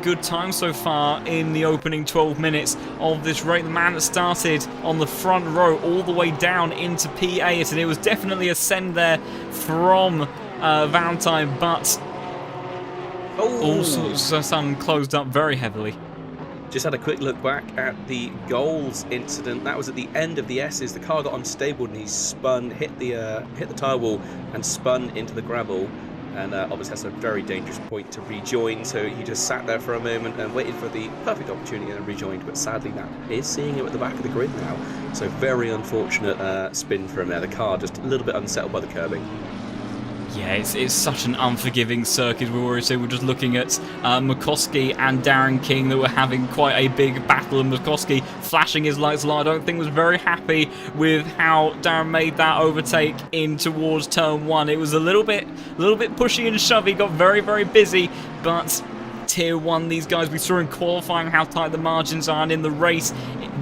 good time so far in the opening 12 minutes of this race. The man that started on the front row all the way down into P8, and it was definitely a send there from Valentine, but also some closed up very heavily. Just had a quick look back at the goals incident. That was at the end of the S's. The car got unstable and he spun, hit the tyre wall and spun into the gravel. And obviously that's a very dangerous point to rejoin. So he just sat there for a moment and waited for the perfect opportunity and rejoined. But sadly that is seeing him at the back of the grid now. So very unfortunate spin for him there. The car just a little bit unsettled by the curbing. Yeah, it's such an unforgiving circuit. We already said we're just looking at Makoski and Darren King that were having quite a big battle, and Makoski flashing his lights a lot. I don't think was very happy with how Darren made that overtake in towards turn 1. It was a little bit pushy and shovey, got very, very busy, but tier 1, these guys, we saw in qualifying how tight the margins are, and in the race,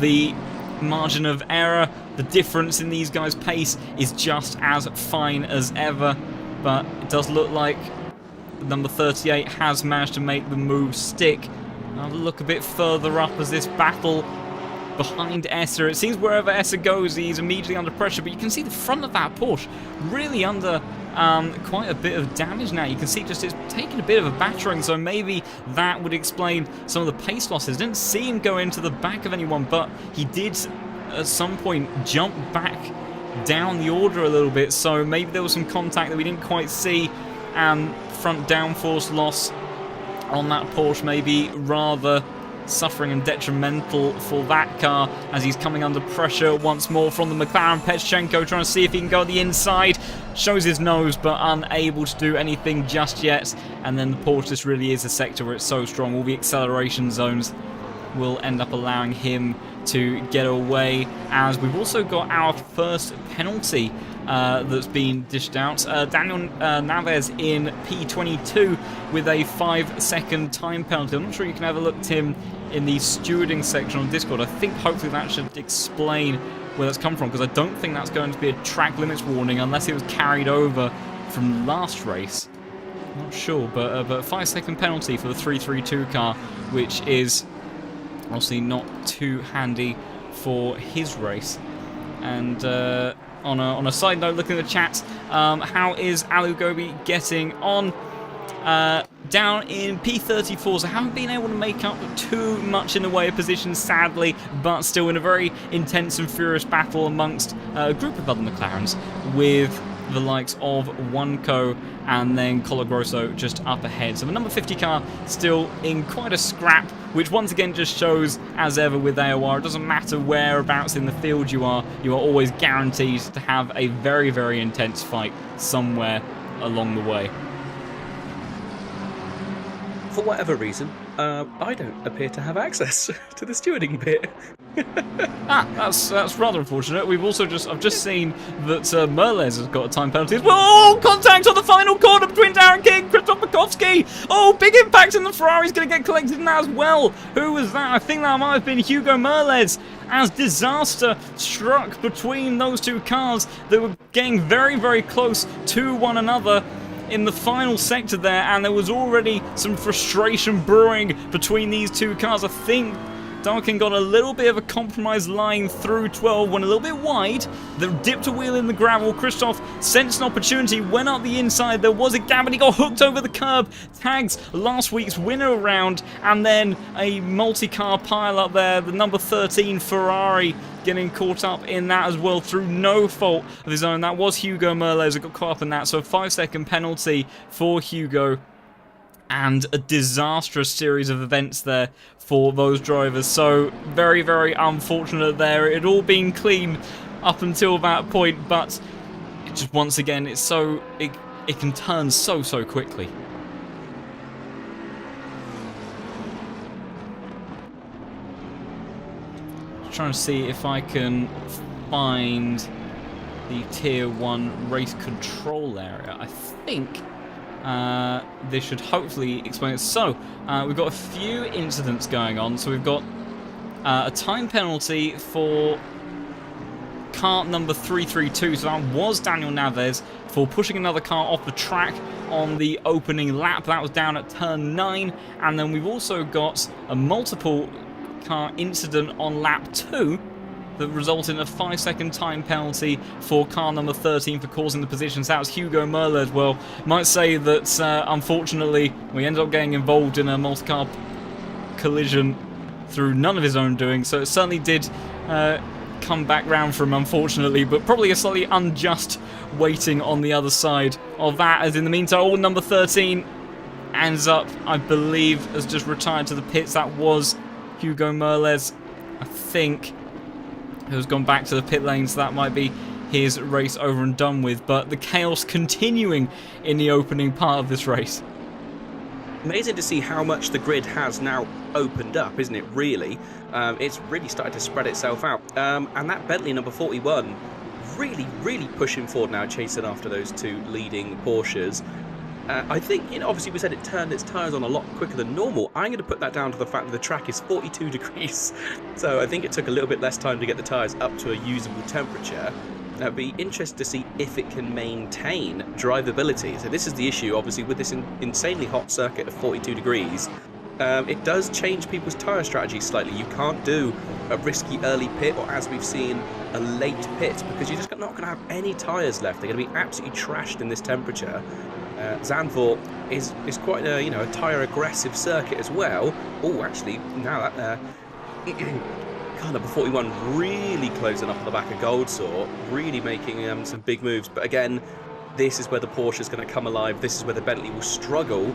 the margin of error, the difference in these guys' pace is just as fine as ever. But it does look like number 38 has managed to make the move stick. I'll look a bit further up as this battle behind Essa. It seems wherever Essa goes, he's immediately under pressure. But you can see the front of that Porsche really under quite a bit of damage now. You can see just it's taking a bit of a battering. So maybe that would explain some of the pace losses. Didn't see him go into the back of anyone, but he did at some point jump back down the order a little bit, so maybe there was some contact that we didn't quite see, and front downforce loss on that Porsche maybe rather suffering and detrimental for that car as he's coming under pressure once more from the McLaren. Petchenko trying to see if he can go the inside, shows his nose but unable to do anything just yet. And then the Porsche, this really is a sector where it's so strong, all the acceleration zones will end up allowing him to get away, as we've also got our first penalty that's been dished out. Daniel Naves in P22 with a 5-second time penalty. I'm not sure you can have a look at him in the stewarding section on Discord. I think hopefully that should explain where that's come from, because I don't think that's going to be a track limits warning unless it was carried over from last race. I'm not sure, but a 5-second penalty for the 332 car, which is obviously not too handy for his race. And on a side note, looking at the chat, how is Alu Gobi getting on? Down in P34, so haven't been able to make up too much in the way of positions, sadly, but still in a very intense and furious battle amongst a group of other McLarens, with the likes of Oneco and then Colagrosso just up ahead. So the number 50 car still in quite a scrap, which once again just shows, as ever with AOR, it doesn't matter whereabouts in the field you are always guaranteed to have a very, very intense fight somewhere along the way. For whatever reason, I don't appear to have access to the stewarding bit. That's rather unfortunate. We've also I've just seen that Merles has got a time penalty as well. Oh, contact on the final corner between Darren King and Krzysztof Bukowski. Oh, big impact, and the Ferrari's going to get collected in that as well. Who was that? I think that might have been Hugo Merles, as disaster struck between those two cars that were getting very, very close to one another in the final sector there, and there was already some frustration brewing between these two cars. I think Duncan got a little bit of a compromise line through 12, went a little bit wide, then dipped a wheel in the gravel. Krzysztof sensed an opportunity, went up the inside, there was a gap, and he got hooked over the curb, tags last week's winner around, and then a multi-car pile up there, the number 13 Ferrari getting caught up in that as well through no fault of his own. That was Hugo Merles that got caught up in that, so a 5-second penalty for Hugo. And a disastrous series of events there for those drivers. So very, very unfortunate there. It had all been clean up until that point, but it just, once again, it's so it can turn so quickly. Just trying to see if I can find the Tier 1 race control area. I think this should hopefully explain it. So, we've got a few incidents going on. So we've got a time penalty for car number 332. So that was Daniel Naves for pushing another car off the track on the opening lap. That was down at turn 9. And then we've also got a multiple car incident on lap 2 that resulted in a 5-second time penalty for car number 13 for causing the positions. That was Hugo Merles. Well, might say that unfortunately we ended up getting involved in a multi-car collision through none of his own doing, so it certainly did come back round for him, unfortunately, but probably a slightly unjust waiting on the other side of that, as in the meantime, number 13 ends up, I believe, has just retired to the pits. That was Hugo Merles, I think, who's gone back to the pit lane, so that might be his race over and done with. But the chaos continuing in the opening part of this race. Amazing to see how much the grid has now opened up, isn't it, really? It's really started to spread itself out. And that Bentley number 41 really pushing forward now, chasing after those two leading Porsches. I think, you know, obviously we said it turned its tyres on a lot quicker than normal. I'm going to put that down to the fact that the track is 42 degrees. So I think it took a little bit less time to get the tyres up to a usable temperature. It'd be interesting to see if it can maintain drivability. So this is the issue, obviously, with this insanely hot circuit of 42 degrees. It does change people's tyre strategy slightly. You can't do a risky early pit, or as we've seen, a late pit, because you're just not going to have any tyres left. They're going to be absolutely trashed in this temperature. Zandvoort is quite a, you know, a tyre aggressive circuit as well. Oh, actually, now that car number 41 really closing up on the back of Goldsaw, really making some big moves. But again, this is where the Porsche is going to come alive. This is where the Bentley will struggle.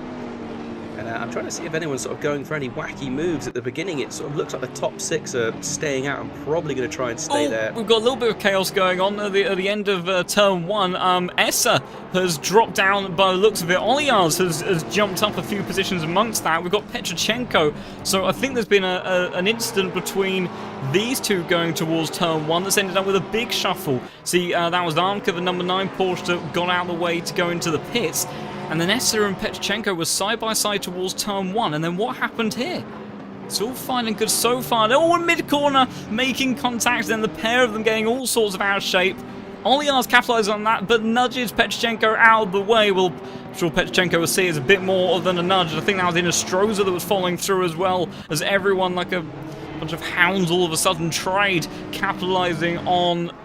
And I'm trying to see if anyone's sort of going for any wacky moves at the beginning. It sort of looks like the top 6 are staying out and probably going to try and stay there. We've got a little bit of chaos going on at the end of turn 1. Essa has dropped down by the looks of it. Oliars has jumped up a few positions amongst that. We've got Petrochenko. So I think there's been an incident between these two going towards turn 1 that's ended up with a big shuffle. See, that was Armka, the number 9 Porsche, that got out of the way to go into the pits. And then Essa and Petrochenko were side by side towards turn 1. And then what happened here? It's all fine and good so far. They're all in mid-corner making contact. Then the pair of them getting all sorts of out of shape. Oliars capitalizes on that, but nudges Petrochenko out of the way. Well, I'm sure Petrochenko will see it as a bit more than a nudge. I think that was Inostroza that was following through as well, as everyone, like a bunch of hounds, all of a sudden tried capitalizing on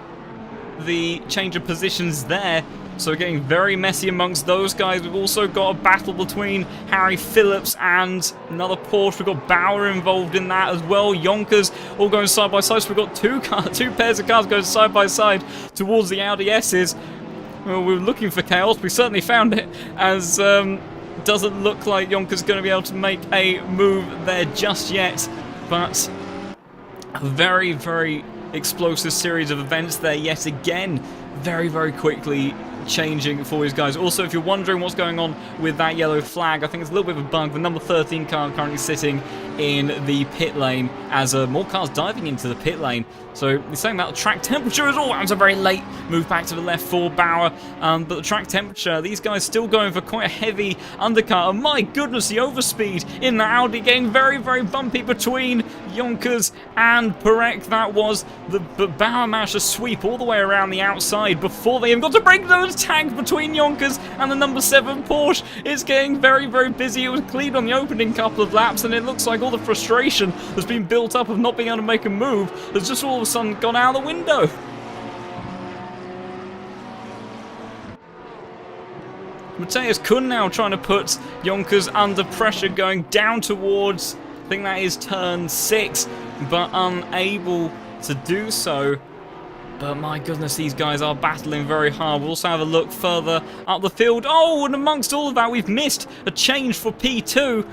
the change of positions there. So getting very messy amongst those guys. We've also got a battle between Harry Phillips and another Porsche. We've got Bauer involved in that as well. Yonkers all going side by side. So we've got two pairs of cars going side by side towards the Audi S's. Well, we were looking for chaos. We certainly found it, as doesn't look like Yonkers going to be able to make a move there just yet. But a very, very explosive series of events there yet again. Very, very quickly changing for his guys. Also, if you're wondering what's going on with that yellow flag, I think it's a little bit of a bug. The number 13 car currently sitting in the pit lane as more cars diving into the pit lane. So he's saying about the track temperature as well. That was a very late move back to the left for Bauer. But the track temperature, these guys still going for quite a heavy undercut. And my goodness, the overspeed in the Audi getting very, very bumpy between Yonkers and Perec. That was but Bauer managed to sweep all the way around the outside before they even got to break those tags between Yonkers and the number 7 Porsche. It's getting very, very busy. It was clean on the opening couple of laps, and it looks like all the frustration that's been built up of not being able to make a move has just all of a sudden gone out the window. Matthias Kuhn now trying to put Yonkers under pressure, going down towards, I think that is turn 6, but unable to do so. But my goodness, these guys are battling very hard. We'll also have a look further up the field. Oh, and amongst all of that, we've missed a change for P2.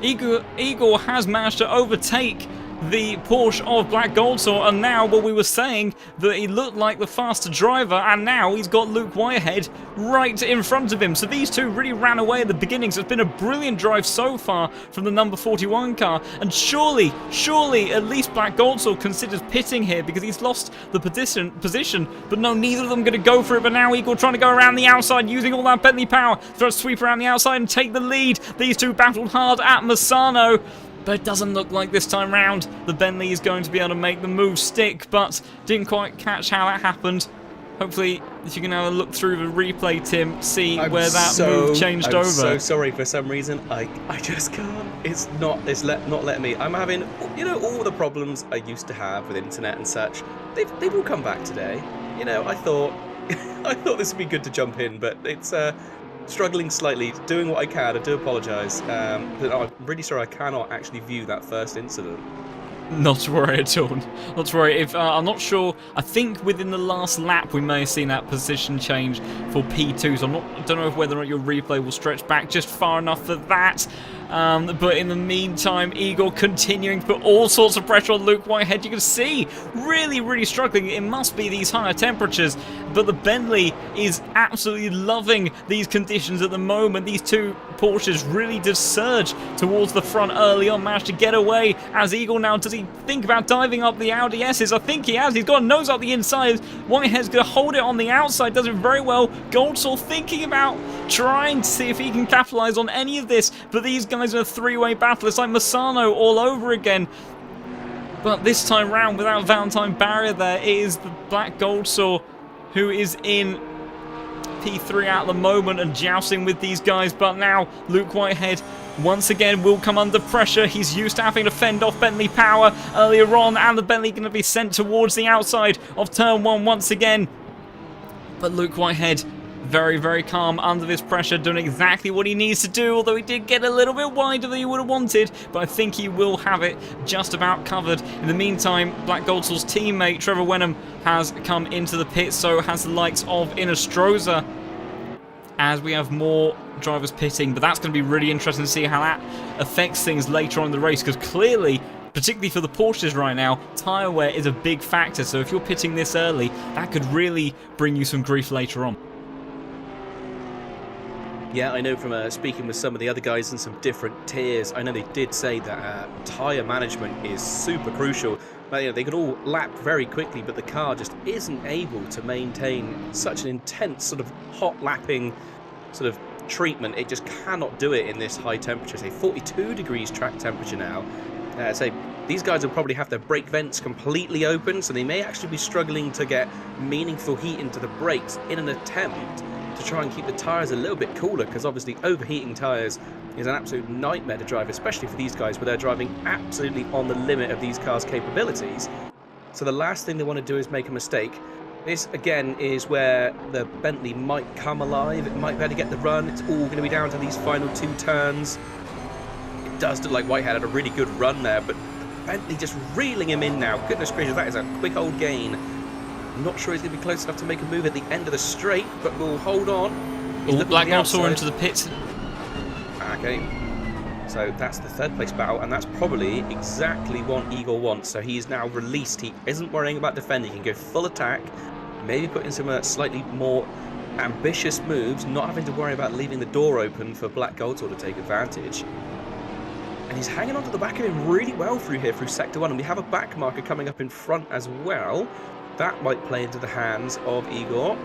Igor has managed to overtake the Porsche of Black Goldsaw, and now, well, we were saying that he looked like the faster driver, and now he's got Luke Whitehead right in front of him. So these two really ran away at the beginning. So it's been a brilliant drive so far from the number 41 car, and surely at least Black Goldsaw considers pitting here because he's lost the position. But no, neither of them going to go for it. But now Igor trying to go around the outside using all that Bentley power, trying to sweep around the outside and take the lead. These two battled hard at Misano. But it doesn't look like this time round the Bentley is going to be able to make the move stick, but didn't quite catch how that happened. Hopefully, if you can have a look through the replay, Tim, see where that move changed over. I'm so sorry. For some reason, I just can't. It's not letting me. I'm having, all the problems I used to have with internet and such. They will come back today. I thought this would be good to jump in, but it's struggling slightly, doing what I can. I do apologise. But I'm really sorry I cannot actually view that first incident. Not to worry at all. Not to worry. If I'm not sure, I think within the last lap we may have seen that position change for P2. So I don't know whether or not your replay will stretch back just far enough for that. But in the meantime, Igor continuing to put all sorts of pressure on Luke Whitehead. You can see really struggling. It must be these higher temperatures. But the Bentley is absolutely loving these conditions at the moment. These two Porsches really did surge towards the front early on, managed to get away. As Igor now, does he think about diving up the Audi S's? I think he has. He's got a nose up the inside. Whitehead's going to hold it on the outside, does it very well. Goldsaw thinking about trying to see if he can capitalise on any of this, but these guys are a three-way battle. It's like Misano all over again. But this time round, without Valentine Barrier there, it is the Black Goldsaw who is in P3 at the moment and jousting with these guys. But now Luke Whitehead once again will come under pressure. He's used to having to fend off Bentley power earlier on, and the Bentley going to be sent towards the outside of turn 1 once again. But Luke Whitehead very calm under this pressure, doing exactly what he needs to do, although he did get a little bit wider than he would have wanted, but I think he will have it just about covered. In the meantime, Black Goldsaw's teammate Trevor Wenham has come into the pit, so has the likes of Inestrosa, as we have more drivers pitting. But that's going to be really interesting to see how that affects things later on in the race, because clearly, particularly for the Porsches right now, tyre wear is a big factor. So if you're pitting this early, that could really bring you some grief later on. Yeah, I know from speaking with some of the other guys in some different tiers, I know they did say that tyre management is super crucial. They could all lap very quickly, but the car just isn't able to maintain such an intense sort of hot lapping sort of treatment. It just cannot do it in this high temperature. Say 42 degrees track temperature now. So these guys will probably have their brake vents completely open, so they may actually be struggling to get meaningful heat into the brakes in an attempt to try and keep the tyres a little bit cooler, because obviously overheating tyres is an absolute nightmare to drive, especially for these guys where they're driving absolutely on the limit of these cars' capabilities. So the last thing they want to do is make a mistake. This again is where the Bentley might come alive. It might be able to get the run. It's all going to be down to these final 2 turns. It does look like Whitehead had a really good run there, but Bentley just reeling him in now. Goodness gracious, that is a quick old gain. I'm not sure he's going to be close enough to make a move at the end of the straight, but we'll hold on. Black Goldsaw into the pit. Okay, so that's the 3rd place battle, and that's probably exactly what Igor wants. So he is now released. He isn't worrying about defending. He can go full attack, maybe put in some slightly more ambitious moves, not having to worry about leaving the door open for Black Goldsaw to take advantage. And he's hanging on to the back of him really well through here, through Sector 1. And we have a back marker coming up in front as well. That might play into the hands of Igor.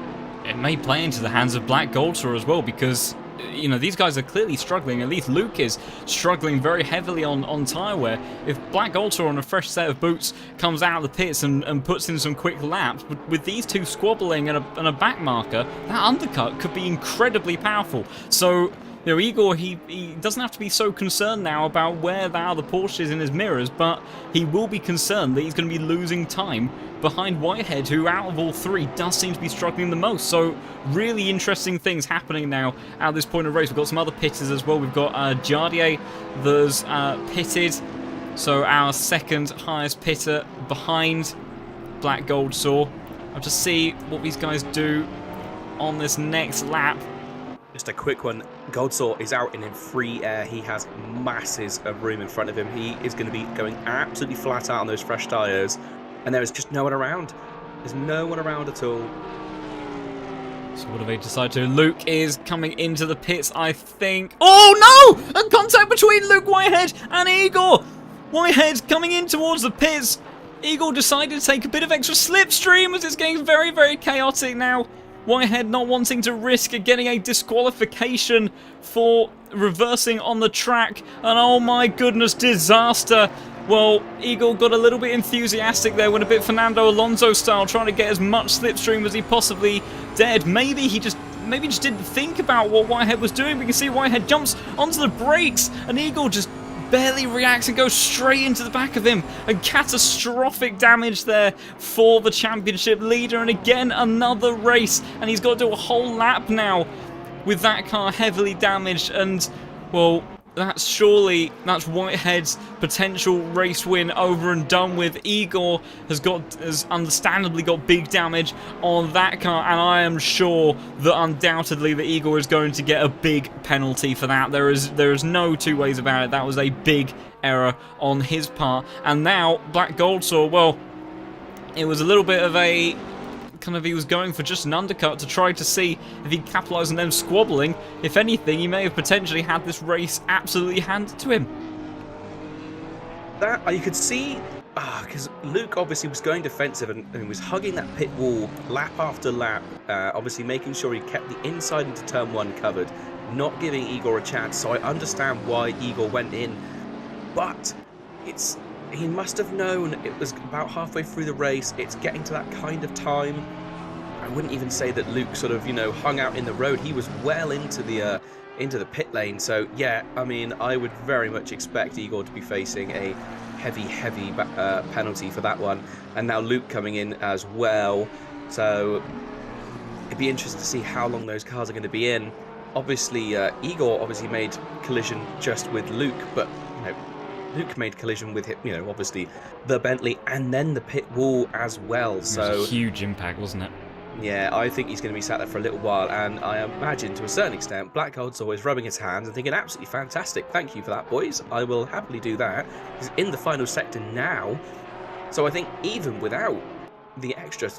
It may play into the hands of Black Goldsaw as well, because, you know, these guys are clearly struggling. At least Luke is struggling very heavily on tyre wear. If Black Goldsaw on a fresh set of boots comes out of the pits and puts in some quick laps, with these two squabbling and a back marker, that undercut could be incredibly powerful. So, you know, Igor, he doesn't have to be so concerned now about where the other Porsche is in his mirrors, but he will be concerned that he's going to be losing time behind Whitehead, who out of all three does seem to be struggling the most. So really interesting things happening now at this point of the race. We've got some other pitters as well. We've got Jardier that's pitted, so our second highest pitter behind Black Goldsaw. I'll just see what these guys do on this next lap. Just a quick one. Goldsaw is out and in free air. He has masses of room in front of him. He is going to be going absolutely flat out on those fresh tyres. And there is just no one around. There's no one around at all. So what do they decide to do? Luke is coming into the pits, I think. Oh no! A contact between Luke Whitehead and Igor! Whitehead coming in towards the pits. Igor decided to take a bit of extra slipstream as it's getting very, very chaotic now. Whitehead not wanting to risk getting a disqualification for reversing on the track. And oh my goodness, disaster. Well, Igor got a little bit enthusiastic there, went a bit Fernando Alonso style, trying to get as much slipstream as he possibly dared. Maybe he just didn't think about what Whitehead was doing. We can see Whitehead jumps onto the brakes, and Igor just barely reacts and goes straight into the back of him. And catastrophic damage there for the championship leader. And again, another race, and he's got to do a whole lap now with that car heavily damaged. And, well, that's Whitehead's potential race win over and done with. Igor has understandably got big damage on that car, and I am sure that undoubtedly that Igor is going to get a big penalty for that. There is no two ways about it. That was a big error on his part. And now Black Goldsaw, well, it was a little bit of a he was going for just an undercut to try to see if he'd capitalise on them squabbling. If anything, he may have potentially had this race absolutely handed to him. That you could see, because Luke obviously was going defensive and was hugging that pit wall lap after lap, obviously making sure he kept the inside into turn 1 covered, not giving Igor a chance. So I understand why Igor went in, but he must have known it was about halfway through the race. It's getting to that kind of time. I wouldn't even say that Luke sort of, hung out in the road. He was well into the pit lane. So yeah, I mean, I would very much expect Igor to be facing a heavy penalty for that one. And now Luke coming in as well. So it'd be interesting to see how long those cars are going to be in. Obviously, Igor obviously made collision just with Luke, but Luke made collision with him, obviously the Bentley and then the pit wall as well. So it was a huge impact, wasn't it? Yeah, I think he's going to be sat there for a little while, and I imagine to a certain extent Black Goldsaw is rubbing his hands and thinking, absolutely fantastic, thank you for that, boys. I will happily do that. He's in the final sector now, so I think even without the extra,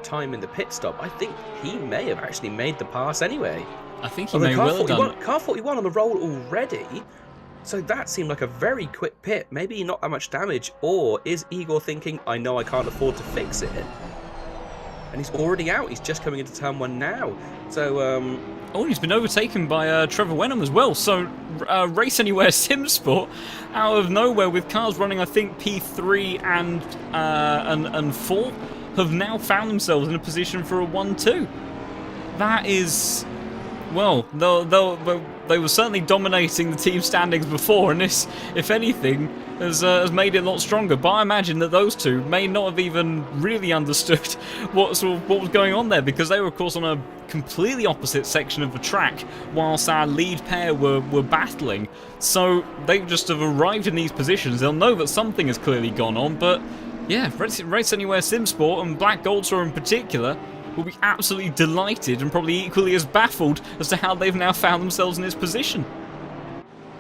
time in the pit stop, I think he may have actually made the pass anyway. I think he may well have done. Car 41 on the roll already. So that seemed like a very quick pit. Maybe not that much damage. Or is Igor thinking, I know I can't afford to fix it? And he's already out. He's just coming into turn 1 now. So, he's been overtaken by Trevor Wenham as well. So, Race Anywhere SimSport, out of nowhere, with cars running, I think, P3 and 4, have now found themselves in a position for a 1-2. That is... Well, they were certainly dominating the team standings before, and this, if anything, has made it a lot stronger. But I imagine that those two may not have even really understood what was going on there, because they were, of course, on a completely opposite section of the track, whilst our lead pair were battling. So they just have arrived in these positions. They'll know that something has clearly gone on, but yeah, Race Anywhere SimSport and Black Goldsaw in particular will be absolutely delighted and probably equally as baffled as to how they've now found themselves in this position.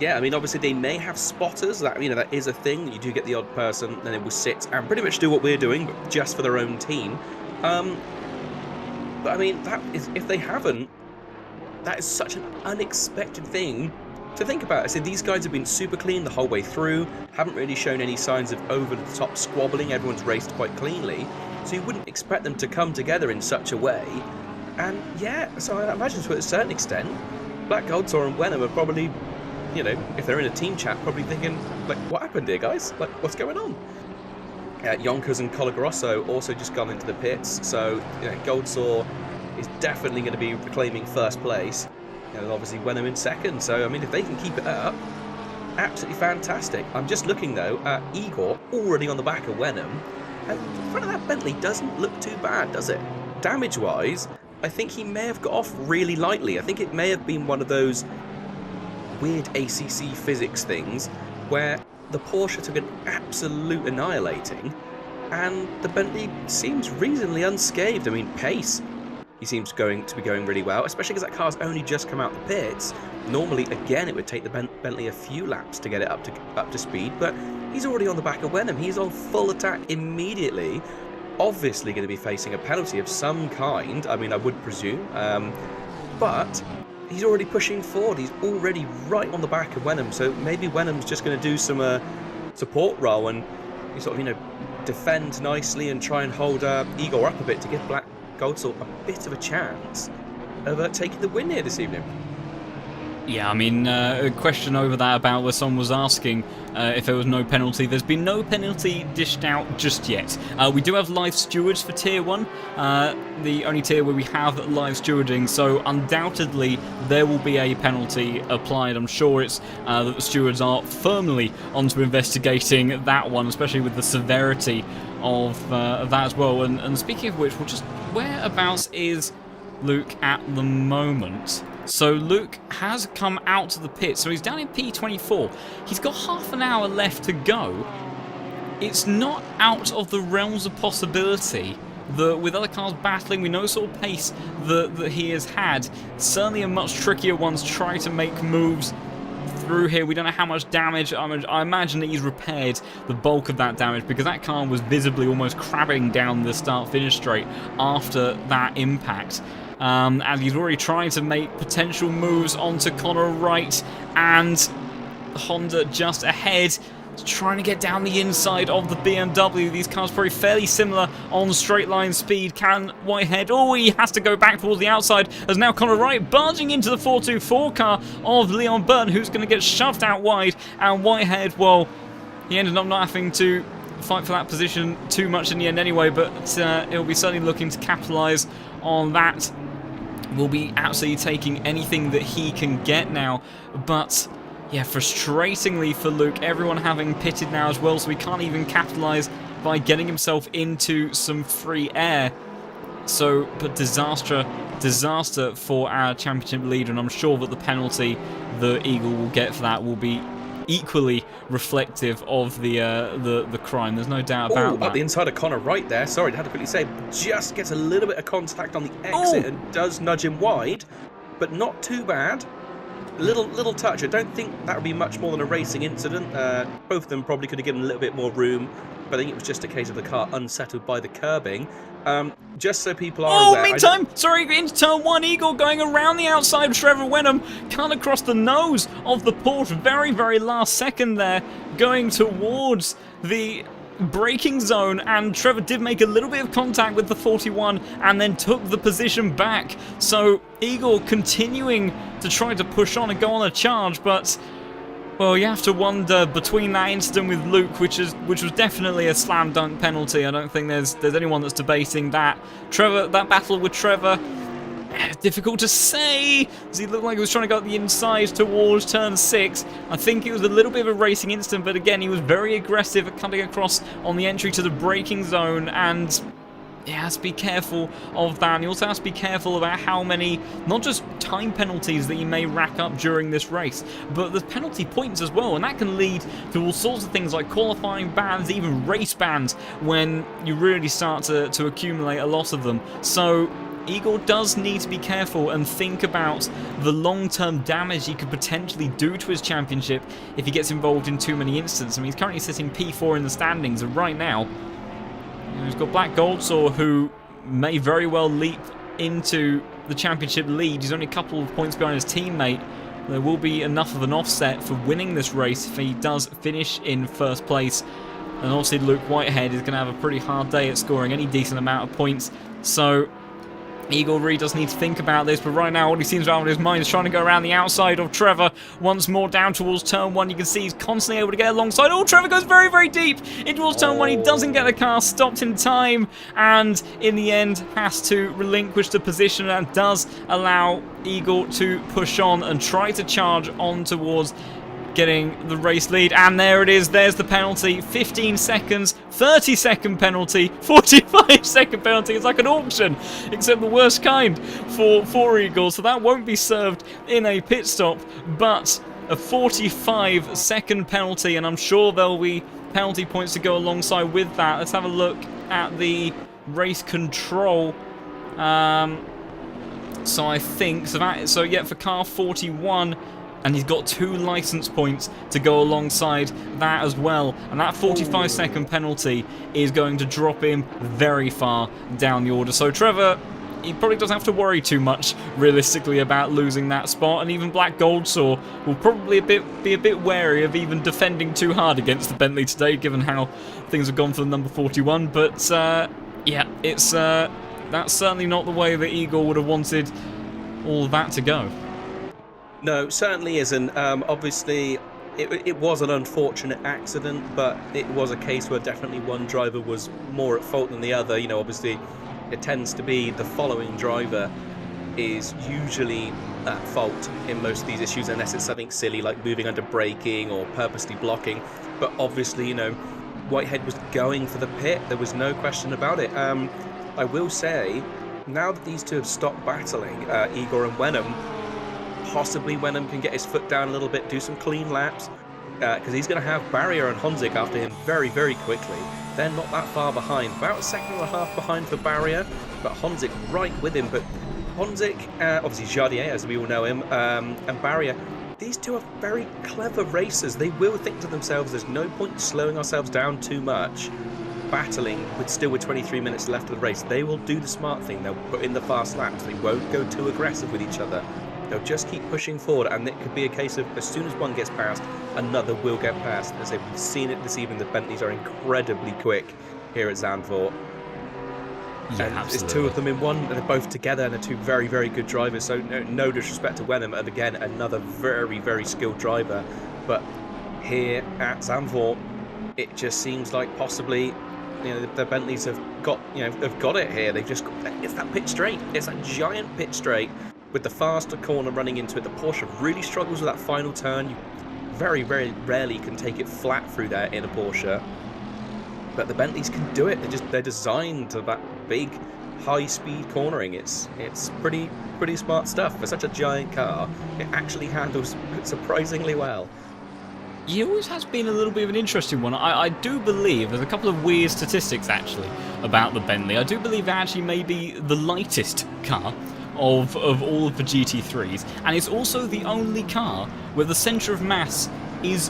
Yeah, I mean, obviously they may have spotters. That that is a thing. You do get the odd person, then it will sit and pretty much do what we're doing, but just for their own team. But I mean, that is, if they haven't, that is such an unexpected thing to think about. I said these guys have been super clean the whole way through, haven't really shown any signs of over-the-top squabbling. Everyone's raced quite cleanly, so you wouldn't expect them to come together in such a way. And yeah, so I imagine to a certain extent, Black Goldsaw and Wenham are probably, you know, if they're in a team chat, probably thinking, like, what happened here, guys? Like, what's going on? Yonkers and Colagrosso also just gone into the pits, so you know, Goldsaw is definitely going to be reclaiming first place. You know, obviously Wenham in second, so I mean, if they can keep it up, absolutely fantastic. I'm just looking though at Igor already on the back of Wenham, and the front of that Bentley doesn't look too bad, does it? Damage-wise, I think he may have got off really lightly. I think it may have been one of those weird ACC physics things where the Porsche took an absolute annihilating and the Bentley seems reasonably unscathed. I mean, pace, he seems to be going really well, especially because that car's only just come out the pits. Normally, again, it would take the Bentley a few laps to get it up to speed, but he's already on the back of Wenham. He's on full attack immediately. Obviously going to be facing a penalty of some kind, I mean, I would presume, but he's already pushing forward. He's already right on the back of Wenham, so maybe Wenham's just going to do some support role and sort of, you know, defend nicely and try and hold Igor up a bit to give Black Goldsaw a bit of a chance of taking the win here this evening. Yeah, I mean, a question over that about where someone was asking if there was no penalty. There's been no penalty dished out just yet. We do have live stewards for Tier 1, the only tier where we have live stewarding, so undoubtedly there will be a penalty applied. I'm sure it's that the stewards are firmly onto investigating that one, especially with the severity of that as well. And speaking of which, whereabouts is Luke at the moment? So Luke has come out to the pit, so he's down in P24. He's got half an hour left to go. It's not out of the realms of possibility that with other cars battling, we know sort of pace that he has had. Certainly a much trickier one to try to make moves through here. We don't know how much damage. I imagine that he's repaired the bulk of that damage because that car was visibly almost crabbing down the start-finish straight after that impact. And he's already trying to make potential moves onto Connor Wright, and Honda just ahead, trying to get down the inside of the BMW. These cars probably fairly similar on straight line speed. Can Whitehead? Oh, he has to go back towards the outside as now Connor Wright barging into the 424 car of Leon Burton, who's going to get shoved out wide. And Whitehead, well, he ended up not having to fight for that position too much in the end anyway, but he'll be certainly looking to capitalise on that. Will be absolutely taking anything that he can get now, but yeah, frustratingly for Luke, everyone having pitted now as well, so he can't even capitalise by getting himself into some free air. So, but disaster for our championship leader, and I'm sure that the penalty that Eagle will get for that will be equally reflective of the crime. There's no doubt about that. At the inside of Connor Wright there, sorry, I had to quickly say, just gets a little bit of contact on the exit and does nudge him wide, but not too bad. Little touch. I don't think that would be much more than a racing incident. Both of them probably could have given a little bit more room, but I think it was just a case of the car unsettled by the curbing. Just so people are aware. Meantime, sorry, into turn 1, Eagle going around the outside of Trevor Wenham, cut across the nose of the Porsche, very, very last second there, going towards the braking zone, and Trevor did make a little bit of contact with the 41 and then took the position back. So Eagle continuing to try to push on and go on a charge, but well, you have to wonder between that incident with Luke, which was definitely a slam dunk penalty. I don't think there's anyone that's debating that. Trevor, that battle with Trevor, difficult to say. Does he look like he was trying to go up the inside towards turn 6? I think it was a little bit of a racing incident, but again, he was very aggressive at cutting across on the entry to the braking zone, and he has to be careful of that. And he also has to be careful about how many, not just time penalties that you may rack up during this race, but the penalty points as well, and that can lead to all sorts of things like qualifying bans, even race bans, when you really start to accumulate a lot of them. So Eagle does need to be careful and think about the long-term damage he could potentially do to his championship if he gets involved in too many incidents. I mean, he's currently sitting P4 in the standings, and right now he's got Black Goldsaw, who may very well leap into the championship lead. He's only a couple of points behind his teammate. There will be enough of an offset for winning this race if he does finish in first place. And obviously Luke Whitehead is going to have a pretty hard day at scoring any decent amount of points. So Eagle really does need to think about this, but right now all he seems to have in his mind is trying to go around the outside of Trevor once more down towards turn 1. You can see he's constantly able to get alongside. Oh, Trevor goes very, very deep in towards turn 1. He doesn't get the car stopped in time, and in the end has to relinquish the position, and does allow Eagle to push on and try to charge on towards getting the race lead. And there it is, there's the penalty. 15 seconds, 30-second penalty, 45-second penalty. It's like an auction, except the worst kind for Eagle. So that won't be served in a pit stop, but a 45-second penalty, and I'm sure there'll be penalty points to go alongside with that. Let's have a look at the race control. So I think, so yeah, for car 41, and he's got 2 license points to go alongside that as well. And that 45-second penalty is going to drop him very far down the order. So Trevor, he probably doesn't have to worry too much, realistically, about losing that spot. And even Black Goldsaw will probably be a bit wary of even defending too hard against the Bentley today, given how things have gone for the number 41. But yeah, it's that's certainly not the way that Eagle would have wanted all of that to go. No, certainly isn't. Obviously, it was an unfortunate accident, but it was a case where definitely one driver was more at fault than the other. You know, obviously, it tends to be the following driver is usually at fault in most of these issues, unless it's something silly like moving under braking or purposely blocking. But obviously, you know, Whitehead was going for the pit. There was no question about it. I will say, now that these two have stopped battling, Igor and Wenham, possibly Wenham can get his foot down a little bit, do some clean laps, because he's going to have Barrier and Honzik after him very, very quickly. They're not that far behind, about a second and a half behind for Barrier, but Honzik right with him. But Honzik, obviously Jardier, as we all know him, and Barrier, these two are very clever racers. They will think to themselves, there's no point slowing ourselves down too much, battling with 23 minutes left of the race. They will do the smart thing. They'll put in the fast laps. They won't go too aggressive with each other. They'll just keep pushing forward, and it could be a case of as soon as one gets past, another will get past. As we've seen it this evening, the Bentleys are incredibly quick here at Zandvoort. Yeah, and absolutely. it's 2 of them in one, and they're both together, and they're 2 very, very good drivers. So no disrespect to Wenham, and again, another very, very skilled driver. But here at Zandvoort, it just seems like possibly, you know, the Bentleys have got it here. They've just it's that pit straight. It's that giant pit straight with the faster corner running into it. The Porsche really struggles with that final turn. You very, very rarely can take it flat through there in a Porsche, but the Bentleys can do it. They're designed to that big, high-speed cornering. It's pretty smart stuff for such a giant car. It actually handles surprisingly well. He always has been a little bit of an interesting one. I do believe there's a couple of weird statistics actually about the Bentley. I do believe it actually may be the lightest car of all of the GT3s, and it's also the only car where the centre of mass is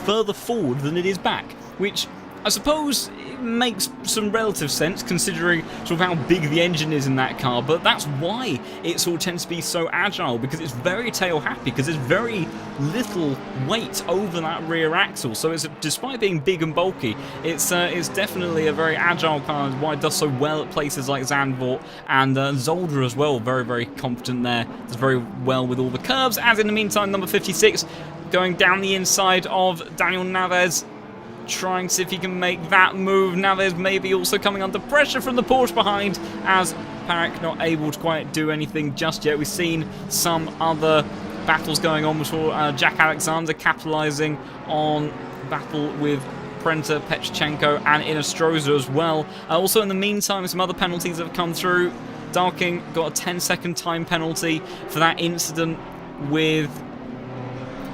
further forward than it is back, which I suppose it makes some relative sense considering sort of how big the engine is in that car, but that's why it sort of tends to be so agile, because it's very tail happy, because there's very little weight over that rear axle. So it's, despite being big and bulky, it's definitely a very agile car, and why it does so well at places like Zandvoort and Zolder as well. Very, very confident there. Does very well with all the curves. As in the meantime, number 56 going down the inside of Daniel Naves, trying to see if he can make that move. Naves maybe also coming under pressure from the Porsche behind, as Parak not able to quite do anything just yet. We've seen some other battles going on before. Jack Alexander capitalising on battle with Prenta, Petchenko and Inostroza as well. Also in the meantime, some other penalties have come through. Darking got a 10-second time penalty for that incident with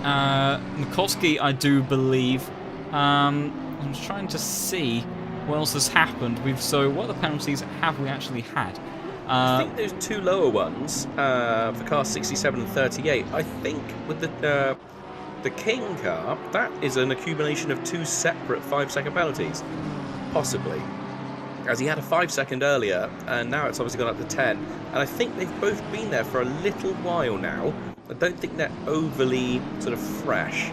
Mikowski, I do believe. I'm just trying to see what else has happened. So what other penalties have we actually had? I think those 2 lower ones for cars 67 and 38. I think with the King car, that is an accumulation of 2 separate 5-second penalties, possibly. as he had a 5-second earlier, and now it's obviously gone up to 10. And I think they've both been there for a little while now. I don't think they're overly sort of fresh.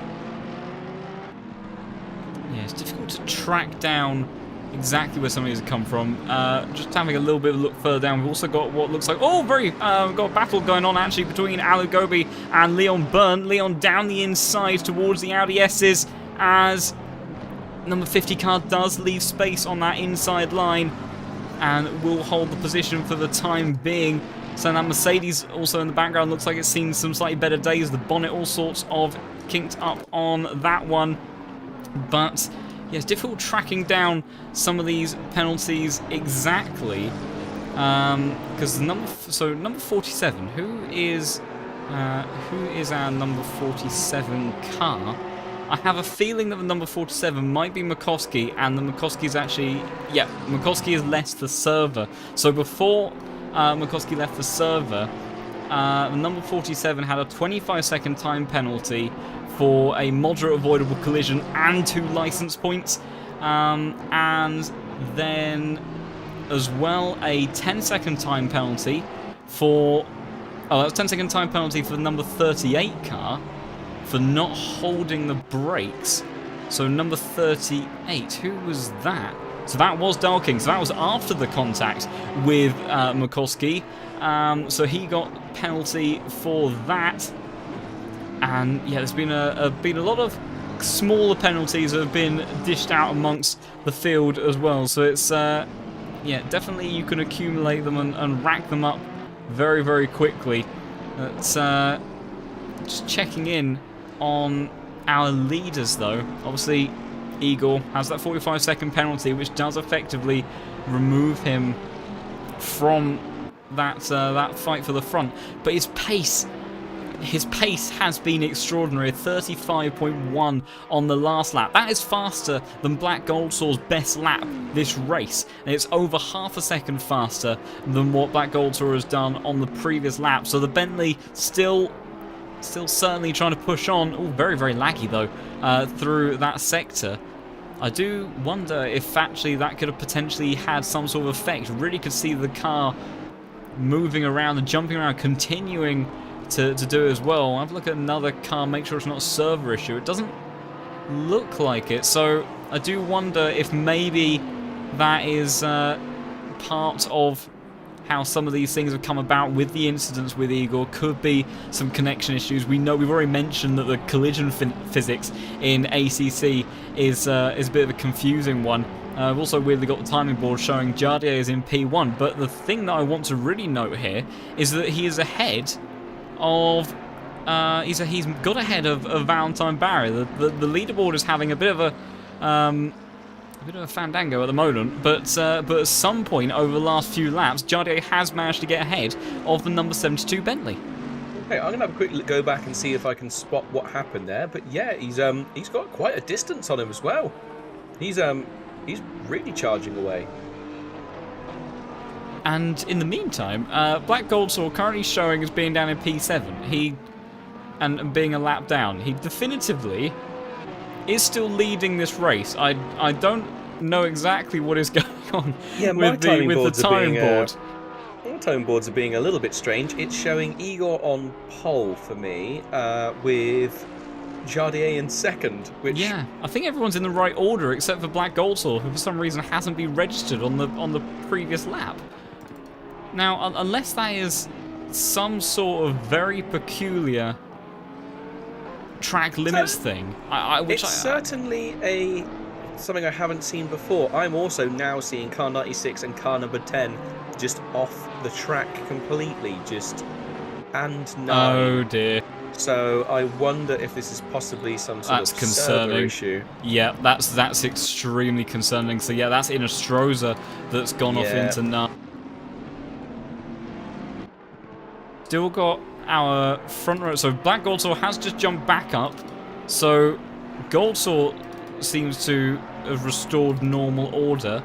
Yeah, it's difficult to track down exactly where some of these have come from. Just having a little bit of a look further down, we've also got what looks like, we've got a battle going on actually between Alu Gobi and Leon Byrne. Leon down the inside towards the Audi S's as number 50 car does leave space on that inside line and will hold the position for the time being. So that Mercedes also in the background looks like it's seen some slightly better days. The bonnet all sorts of kinked up on that one. But yeah, it's difficult tracking down some of these penalties exactly. Because number 47, who is our number 47 car? I have a feeling that the number 47 might be McCoskey, and the McCoskey's actually, yeah, McCoskey has left the server. So before McCoskey left the server, the number 47 had a 25-second time penalty for a moderate avoidable collision and 2 license points, and then as well a 10-second time penalty for, that was 10-second time penalty for the number 38 car for not holding the brakes. So number 38, who was that? So that was Dalking, so that was after the contact with McCoskey. So he got penalty for that. And yeah, there's been a lot of smaller penalties that have been dished out amongst the field as well. So it's yeah, definitely you can accumulate them and rack them up very, very quickly. It's just checking in on our leaders though. Obviously Igor has that 45-second penalty, which does effectively remove him from that fight for the front. But his pace has been extraordinary. 35.1 on the last lap. That is faster than Black Goldsaw's best lap this race, and it's over half a second faster than what Black Goldsaw has done on the previous lap. So the Bentley still certainly trying to push on. Oh, very, very laggy though through that sector. I do wonder if actually that could have potentially had some sort of effect. Really could see the car moving around and jumping around, continuing to do it as well. I'll have a look at another car, make sure it's not a server issue. It doesn't look like it, so I do wonder if maybe that is part of how some of these things have come about with the incidents with Igor. Could be some connection issues. We know, we've already mentioned that the collision physics in ACC is a bit of a confusing one. I've also weirdly got the timing board showing Jardier is in P1, but the thing that I want to really note here is that he is ahead of he's got ahead of Valentine Barry. The leaderboard is having a bit of a fandango at the moment, but at some point over the last few laps, Jardier has managed to get ahead of the number 72 Bentley. Okay, I'm gonna have a quick go back and see if I can spot what happened there. But yeah, he's got quite a distance on him as well. He's really charging away. And in the meantime, Black Goldsaw currently showing as being down in P7. And being a lap down. He definitively is still leading this race. I don't know exactly what is going on with the timing board. My timing boards are being a little bit strange. It's showing Igor on pole for me, with Jardier in second. Which, yeah, I think everyone's in the right order except for Black Goldsaw, who for some reason hasn't been registered on the previous lap. Now, unless that is some sort of very peculiar track limits thing, it's certainly something I haven't seen before. I'm also now seeing car 96 and car number 10 just off the track completely, and 9. Oh dear. So I wonder if this is possibly some sort of server issue. Yeah, that's extremely concerning. So yeah, that's Inostroza that's gone off into 9. Still got our front row. So Black Goldsaw has just jumped back up. So Goldsaw seems to have restored normal order.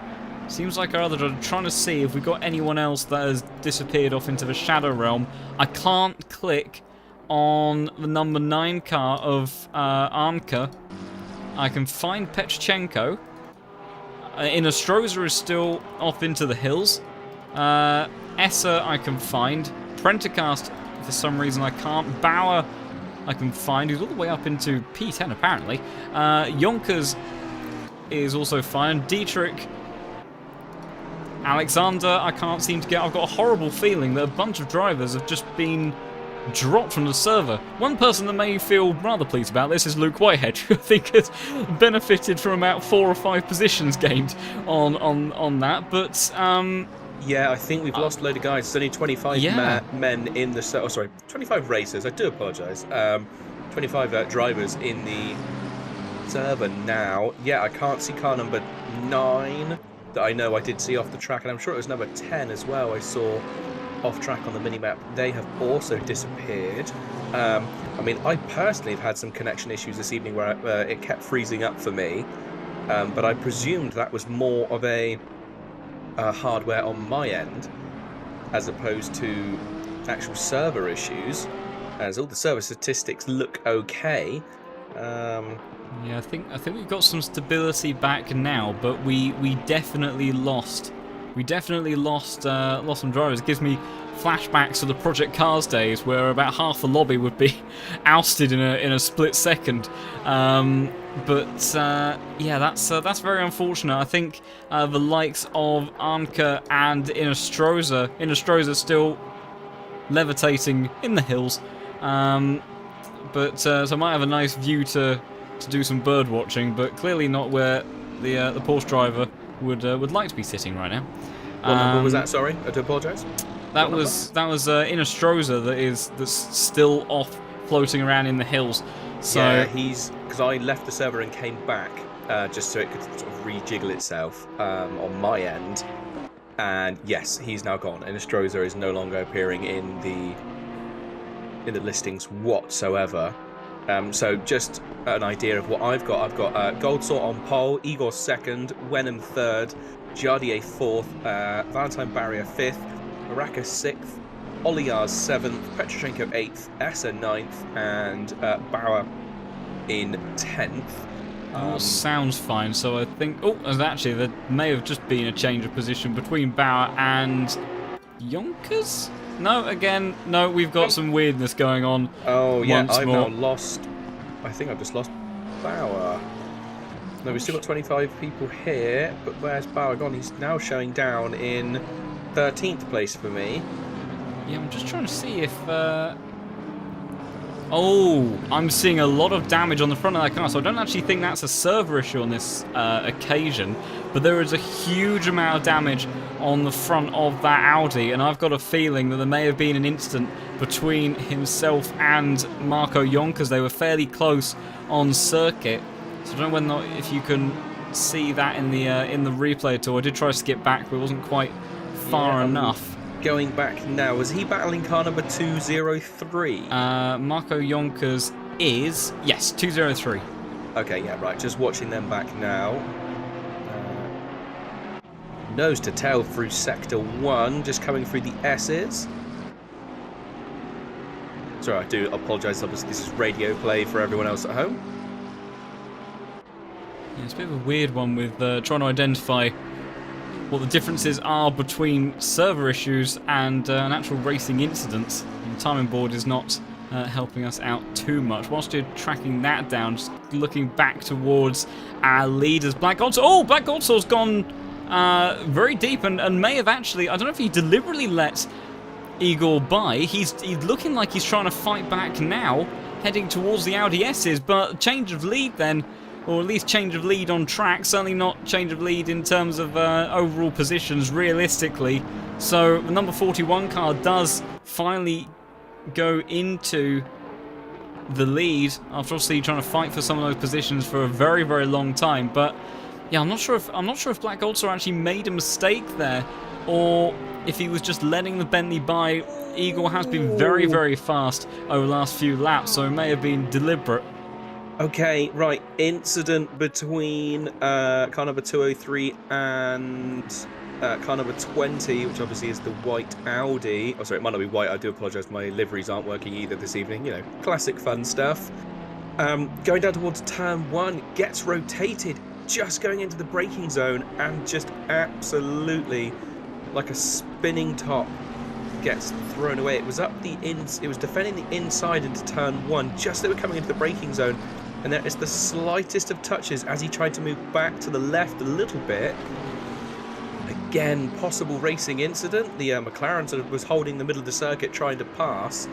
Seems like our other driver trying to see if we got anyone else that has disappeared off into the Shadow Realm. I can't click on the number 9 car of Arnka. I can find Petrchenko. Inostroza is still off into the hills. Essa I can find. Prendergast, for some reason I can't. Bauer I can find, who's all the way up into P10 apparently. Yonkers is also fine. Dietrich, Alexander I can't seem to get. I've got a horrible feeling that a bunch of drivers have just been dropped from the server. One person that may feel rather pleased about this is Luke Whitehead, who I think has benefited from about 4 or 5 positions gained on that. But yeah, I think we've lost a load of guys. There's only 25 men in the... Oh, sorry, 25 racers. I do apologise. 25 drivers in the server now. Yeah, I can't see car number 9 that I know I did see off the track, and I'm sure it was number 10 as well I saw off track on the minimap. They have also disappeared. I mean, I personally have had some connection issues this evening where it kept freezing up for me, but I presumed that was more of a hardware on my end as opposed to actual server issues, as all the server statistics look okay. Yeah, I think we've got some stability back now, but we definitely lost. We definitely lost some drivers. It gives me flashbacks to the Project Cars days, where about half the lobby would be ousted in a split second. Yeah, that's very unfortunate. I think the likes of Arnke and Inostroza still levitating in the hills. So I might have a nice view to do some bird watching, but clearly not where the Porsche driver would like to be sitting right now. What number was that? Sorry, I do apologise. That was Inostroza that's still off floating around in the hills. So yeah, because I left the server and came back just so it could sort of rejiggle itself on my end, and yes, he's now gone. Inostroza is no longer appearing in the listings whatsoever. So just an idea of what I've got. I've got Goldsaw on pole, Igor second, Wenham third, Jardier fourth, Valentine Barrier fifth, Baraka 6th, Oliars 7th, Petroshenko 8th, Essa 9th, and Bauer in 10th. Sounds fine. So I think... Oh, actually, there may have just been a change of position between Bauer and Yonkers? No, again, no, we've got some weirdness going on. Oh, yeah, I've more. now lost... I think I've just lost Bauer. No, we've still got 25 people here, but where's Bauer gone? He's now showing down in 13th place for me. Yeah, I'm just trying to see if... Oh, I'm seeing a lot of damage on the front of that car, so I don't actually think that's a server issue on this occasion, but there is a huge amount of damage on the front of that Audi, and I've got a feeling that there may have been an incident between himself and Marco Yonkers. They were fairly close on circuit, so I don't know whether or not if you can see that in the replay at all. I did try to skip back, but it wasn't quite far enough. Going back now, was he battling car number 203? Marco Yonkers is, yes, 203. Okay, yeah, right, just watching them back now. Nose to tail through sector 1, just coming through the S's. Sorry, I do apologise, obviously this is radio play for everyone else at home. Yeah, it's a bit of a weird one with trying to identify what the differences are between server issues and an actual racing incident. The timing board is not helping us out too much. Whilst you're tracking that down, just looking back towards our leaders, Black Goldsaw. Oh, Black Goldsaw's gone very deep and may have actually, I don't know if he deliberately let Igor by. He's looking like he's trying to fight back now, heading towards the Audi S's, but change of lead then, or at least change of lead on track, certainly not change of lead in terms of overall positions realistically. So the number 41 car does finally go into the lead after obviously trying to fight for some of those positions for a very, very long time. But yeah, I'm not sure if Black Goldsaw actually made a mistake there, or if he was just letting the Bentley by. Igor has been very, very fast over the last few laps, so it may have been deliberate. Okay, right. Incident between car number 203 and car number 20, which obviously is the white Audi. Oh, sorry, it might not be white. I do apologise. My liveries aren't working either this evening. You know, classic fun stuff. Going down towards turn 1, gets rotated just going into the braking zone and just absolutely, like a spinning top, gets thrown away. It was it was defending the inside into turn 1, just as they were coming into the braking zone, and there is the slightest of touches as he tried to move back to the left a little bit. Again, possible racing incident. The McLaren sort of was holding the middle of the circuit trying to pass,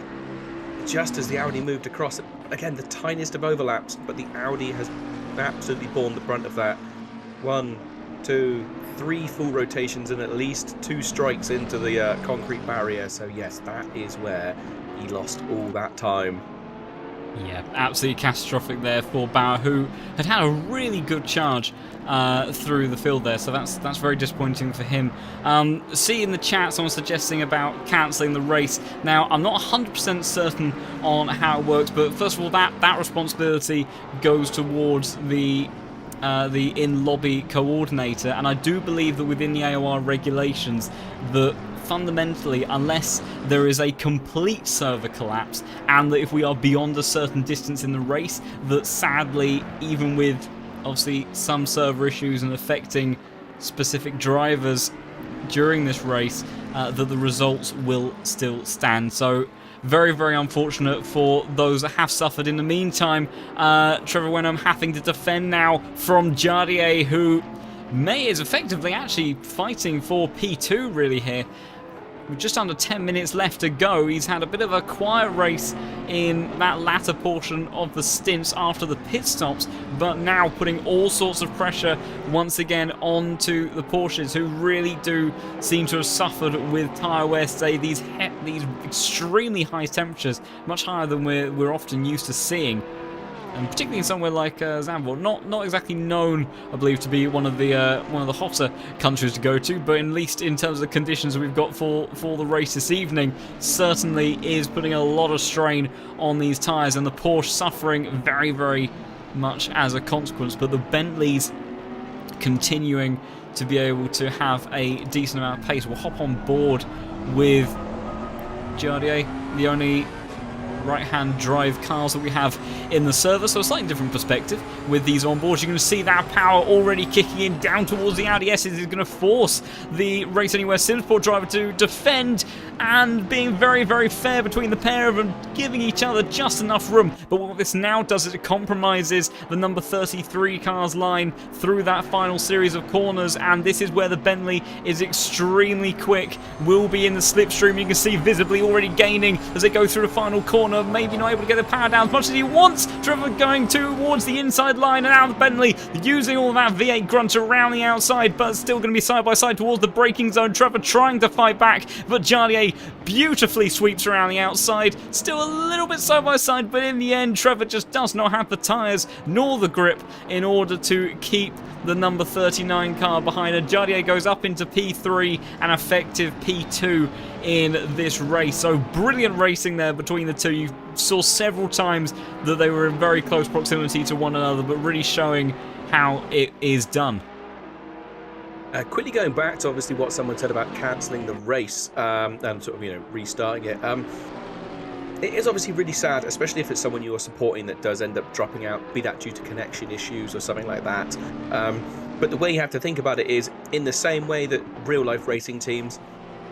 just as the Audi moved across. Again, the tiniest of overlaps, but the Audi has absolutely borne the brunt of that. 1, 2, 3 full rotations and at least 2 strikes into the concrete barrier. So yes, that is where he lost all that time. Yeah, absolutely catastrophic there for Bauer, who had a really good charge through the field there, so that's very disappointing for him. See in the chat someone suggesting about cancelling the race. Now, I'm not 100% certain on how it works, but first of all, that responsibility goes towards the in-lobby coordinator, and I do believe that within the AOR regulations that fundamentally, unless there is a complete server collapse and that if we are beyond a certain distance in the race, that sadly, even with obviously some server issues and affecting specific drivers during this race, that the results will still stand. So very, very unfortunate for those that have suffered. In the meantime, Trevor Wenham having to defend now from Jardier, who is effectively actually fighting for P2 really here. With just under 10 minutes left to go, he's had a bit of a quiet race in that latter portion of the stints after the pit stops, but now putting all sorts of pressure once again onto the Porsches, who really do seem to have suffered with tyre wear today. These extremely high temperatures, much higher than we're often used to seeing. And particularly in somewhere like Zandvoort, not exactly known, I believe, to be one of the hotter countries to go to, but at least in terms of the conditions that we've got for the race this evening, certainly is putting a lot of strain on these tyres, and the Porsche suffering very, very much as a consequence. But the Bentleys continuing to be able to have a decent amount of pace. We'll hop on board with Jardier, the only right-hand drive cars that we have in the server, so a slightly different perspective with these on board. You're going to see that power already kicking in down towards the Audi S's. Is going to force the Race Anywhere SimSport driver to defend, and being very, very fair between the pair of them, giving each other just enough room. But what this now does is it compromises the number 33 car's line through that final series of corners, and this is where the Bentley is extremely quick, will be in the slipstream. You can see visibly already gaining as they go through the final corner. Maybe not able to get the power down as much as he wants. Trevor going towards the inside line, and now the Bentley using all that V8 grunt around the outside, but still going to be side by side towards the braking zone. Trevor trying to fight back, but Jardier beautifully sweeps around the outside. Still a little bit side by side, but in the end, Trevor just does not have the tyres nor the grip in order to keep the number 39 car behind her. Jardier goes up into P3 and effective P2 in this race. So brilliant racing there between the two. You saw several times that they were in very close proximity to one another, but really showing how it is done. Quickly going back to obviously what someone said about cancelling the race and sort of restarting it. It is obviously really sad, especially if it's someone you're supporting that does end up dropping out, be that due to connection issues or something like that. But the way you have to think about it is, in the same way that real-life racing teams,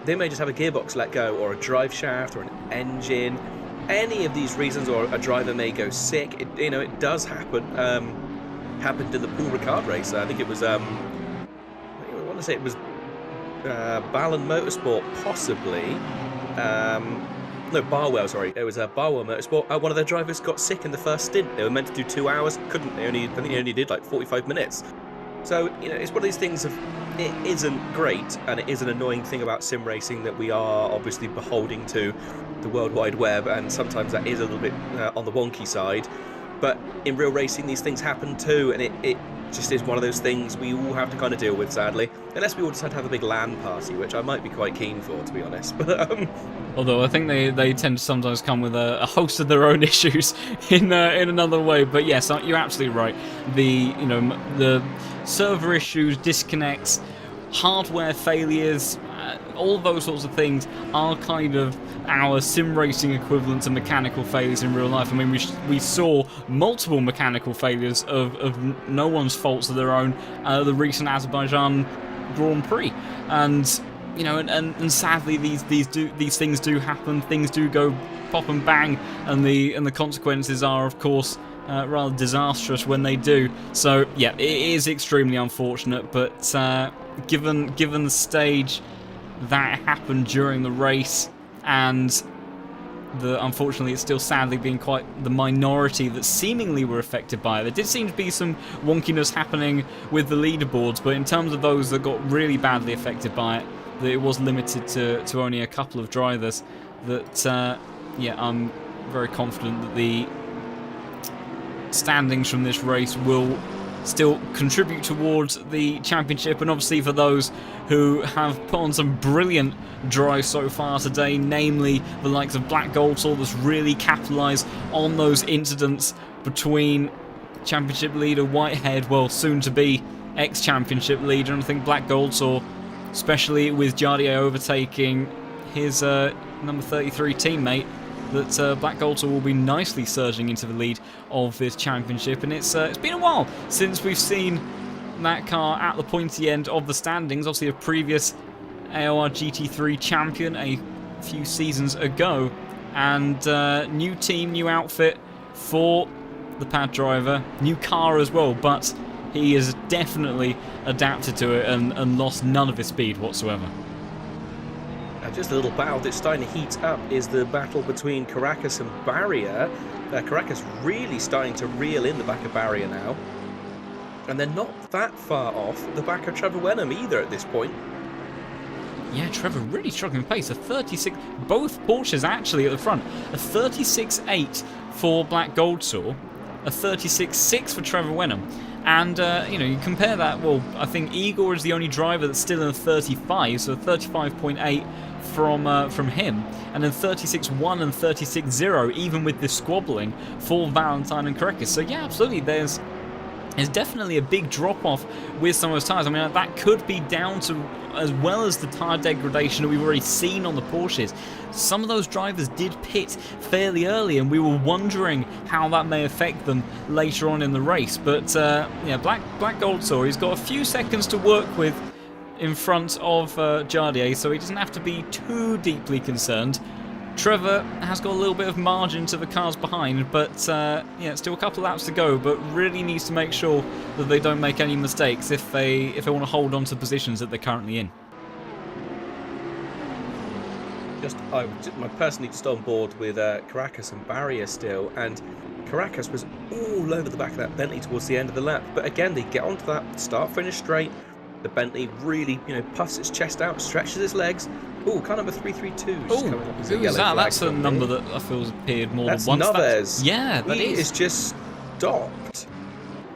they may just have a gearbox let go, or a drive shaft, or an engine. Any of these reasons, or a driver may go sick. It does happen. Happened in the Paul Ricard race. I think it was. I want to say it was Ballon Motorsport, possibly. No, Barwell, sorry. It was Barwell Motorsport. One of their drivers got sick in the first stint. They were meant to do 2 hours, couldn't. I think they only did like 45 minutes. So, it's one of these things of, it isn't great, and it is an annoying thing about sim racing that we are obviously beholding to the World Wide Web, and sometimes that is a little bit on the wonky side. But in real racing, these things happen too, and it just is one of those things we all have to kind of deal with, sadly. Unless we all decide to have a big LAN party, which I might be quite keen for, to be honest. But although I think they tend to sometimes come with a host of their own issues in another way. But yes, you're absolutely right. The server issues, disconnects, hardware failures, all of those sorts of things are kind of our sim racing equivalent to mechanical failures in real life. I mean, we saw multiple mechanical failures of no one's faults of their own, the recent Azerbaijan Grand Prix, and you know, and sadly these things do happen. Things do go pop and bang, and the consequences are, of course, rather disastrous when they do. So yeah, it is extremely unfortunate, but given the stage that happened during the race, and unfortunately it's still sadly being quite the minority that seemingly were affected by it. There did seem to be some wonkiness happening with the leaderboards, but in terms of those that got really badly affected by it, that it was limited to only a couple of drivers. That yeah, I'm very confident that the standings from this race will still contribute towards the championship, and obviously for those who have put on some brilliant drives so far today, namely the likes of Black Goldsaw, that's really capitalised on those incidents between championship leader Whitehead, well, soon to be ex-championship leader, and I think Black Goldsaw, especially with Jardier overtaking his number 33 teammate, that Black Goldsaw will be nicely surging into the lead of this championship. And it's been a while since we've seen that car at the pointy end of the standings. Obviously a previous AOR GT3 champion a few seasons ago, and new team, new outfit for the pad driver, new car as well, but he has definitely adapted to it and lost none of his speed whatsoever. Just a little battle that's starting to heat up is the battle between Caracas and Barrier. Caracas really starting to reel in the back of Barrier now. And they're not that far off the back of Trevor Wenham either at this point. Yeah, Trevor really struggling pace. A 36, both Porsches actually at the front. A 36.8 for Black Goldsaw, a 36.6 for Trevor Wenham. And, you know, you compare that, well, I think Igor is the only driver that's still in a 35, so a 35.8 from him, and then 36.1 and 36.0, even with this squabbling for Valentine and Caracas. So yeah, absolutely, there's definitely a big drop-off with some of those tyres. I mean, that could be down to, as well as the tyre degradation that we've already seen on the Porsches. Some of those drivers did pit fairly early, and we were wondering how that may affect them later on in the race. But yeah, Black Goldsaw, he's got a few seconds to work with in front of Jardier, so he doesn't have to be too deeply concerned. Trevor has got a little bit of margin to the cars behind, but yeah, still a couple of laps to go, but really needs to make sure that they don't make any mistakes if they want to hold on to positions that they're currently in. I'm personally just on board with Caracas and Barrier still, and Caracas was all over the back of that Bentley towards the end of the lap, but again, they get onto that start-finish straight. The Bentley really, you know, puffs its chest out, stretches its legs. Oh, car number 332. Oh, who's that? That's a number that I feel has appeared more than once. That's Naves. Yeah, that is. He is just stopped.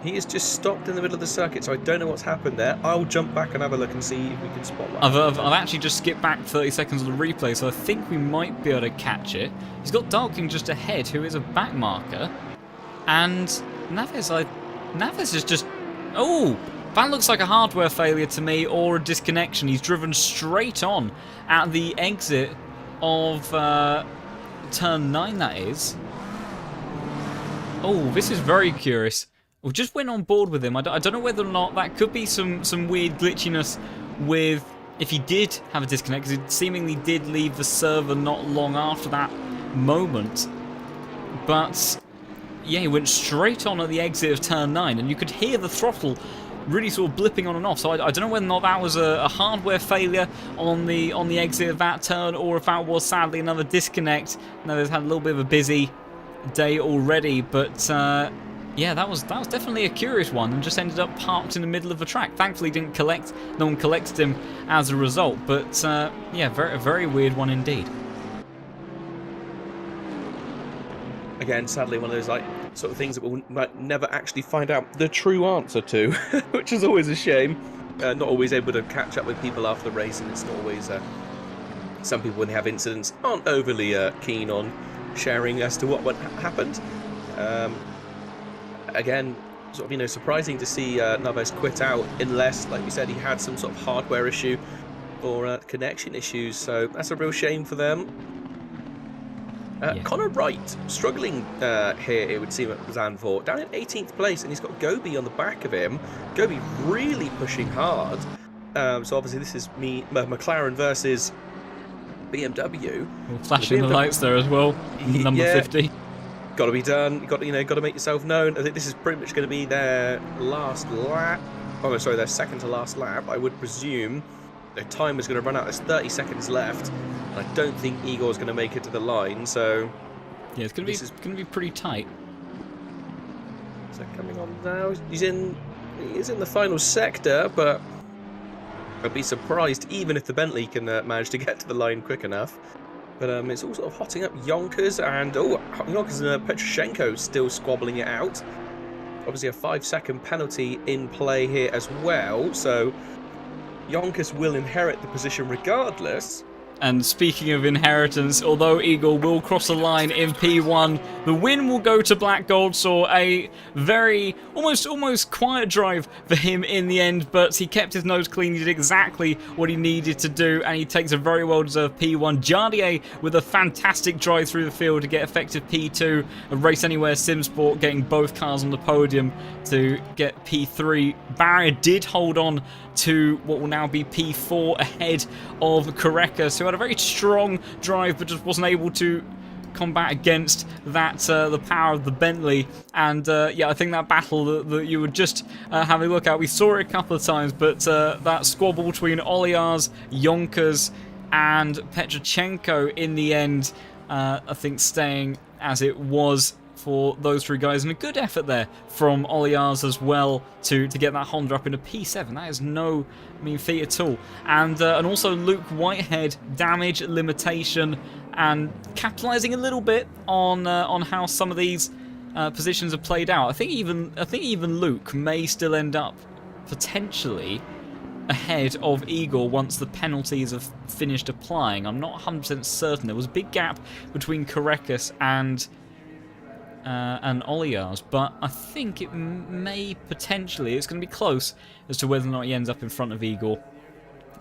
He is just stopped in the middle of the circuit, so I don't know what's happened there. I'll jump back and have a look and see if we can spot that. I've actually just skipped back 30 seconds on the replay, so I think we might be able to catch it. He's got Dalking just ahead, who is a back marker. And Naves is just... Oh! That looks like a hardware failure to me, or a disconnection. He's driven straight on at the exit of turn 9, that is. Oh, this is very curious. We just went on board with him. I don't know whether or not that could be some weird glitchiness with if he did have a disconnect, because it seemingly did leave the server not long after that moment. But yeah, he went straight on at the exit of turn 9, and you could hear the throttle really sort of blipping on and off. So I don't know whether or not that was a hardware failure on the exit of that turn, or if that was sadly another disconnect. Now, they've had a little bit of a busy day already, but yeah, that was definitely a curious one, and just ended up parked in the middle of the track. Thankfully, no one collected him as a result. But yeah, very, very weird one indeed. Again, sadly, one of those sort of things that we'll never actually find out the true answer to, which is always a shame. Not always able to catch up with people after the race, and it's not always... some people, when they have incidents, aren't overly keen on sharing as to what happened. Again, sort of, you know, surprising to see Naves quit out, unless, like we said, he had some sort of hardware issue. or connection issues, so that's a real shame for them. Yeah. Connor Wright struggling here, it would seem, at Zandvoort, down in 18th place, and he's got Gobi on the back of him. Gobi really pushing hard. So obviously this is McLaren versus BMW. Flashing the lights there as well. Number 50. Got to be done. Got to make yourself known. I think this is pretty much going to be their last lap. Oh no, sorry, their second to last lap. I would presume their time is going to run out. There's 30 seconds left. I don't think Igor's going to make it to the line, so yeah, it's going to be pretty tight. So coming on now, he is in the final sector, but I'd be surprised even if the Bentley can manage to get to the line quick enough. But it's all sort of hotting up Yonkers, and Yonkers and Petroshenko still squabbling it out. Obviously a 5-second penalty in play here as well, so Yonkers will inherit the position regardless. And speaking of inheritance, although Igor will cross the line in P1, the win will go to Black Goldsaw. A very, almost quiet drive for him in the end, but he kept his nose clean. He did exactly what he needed to do, and he takes a very well-deserved P1. Jardier with a fantastic drive through the field to get effective P2. A Race Anywhere SimSport getting both cars on the podium to get P3. Barrier did hold on to what will now be P4 ahead of Korekis, who had a very strong drive but just wasn't able to combat against that the power of the Bentley. And yeah, I think that battle that you were just having a look at, we saw it a couple of times, but that squabble between Oliars, Yonkers and Petrochenko in the end, I think staying as it was for those three guys, and a good effort there from Oliars as well to get that Honda up into P7. That is no mean feat at all. And also Luke Whitehead, damage limitation, and capitalising a little bit on how some of these positions have played out. I think even Luke may still end up potentially ahead of Igor once the penalties have finished applying. I'm not 100% certain. There was a big gap between Korekis and Oliars, but I think it may potentially, it's going to be close as to whether or not he ends up in front of Igor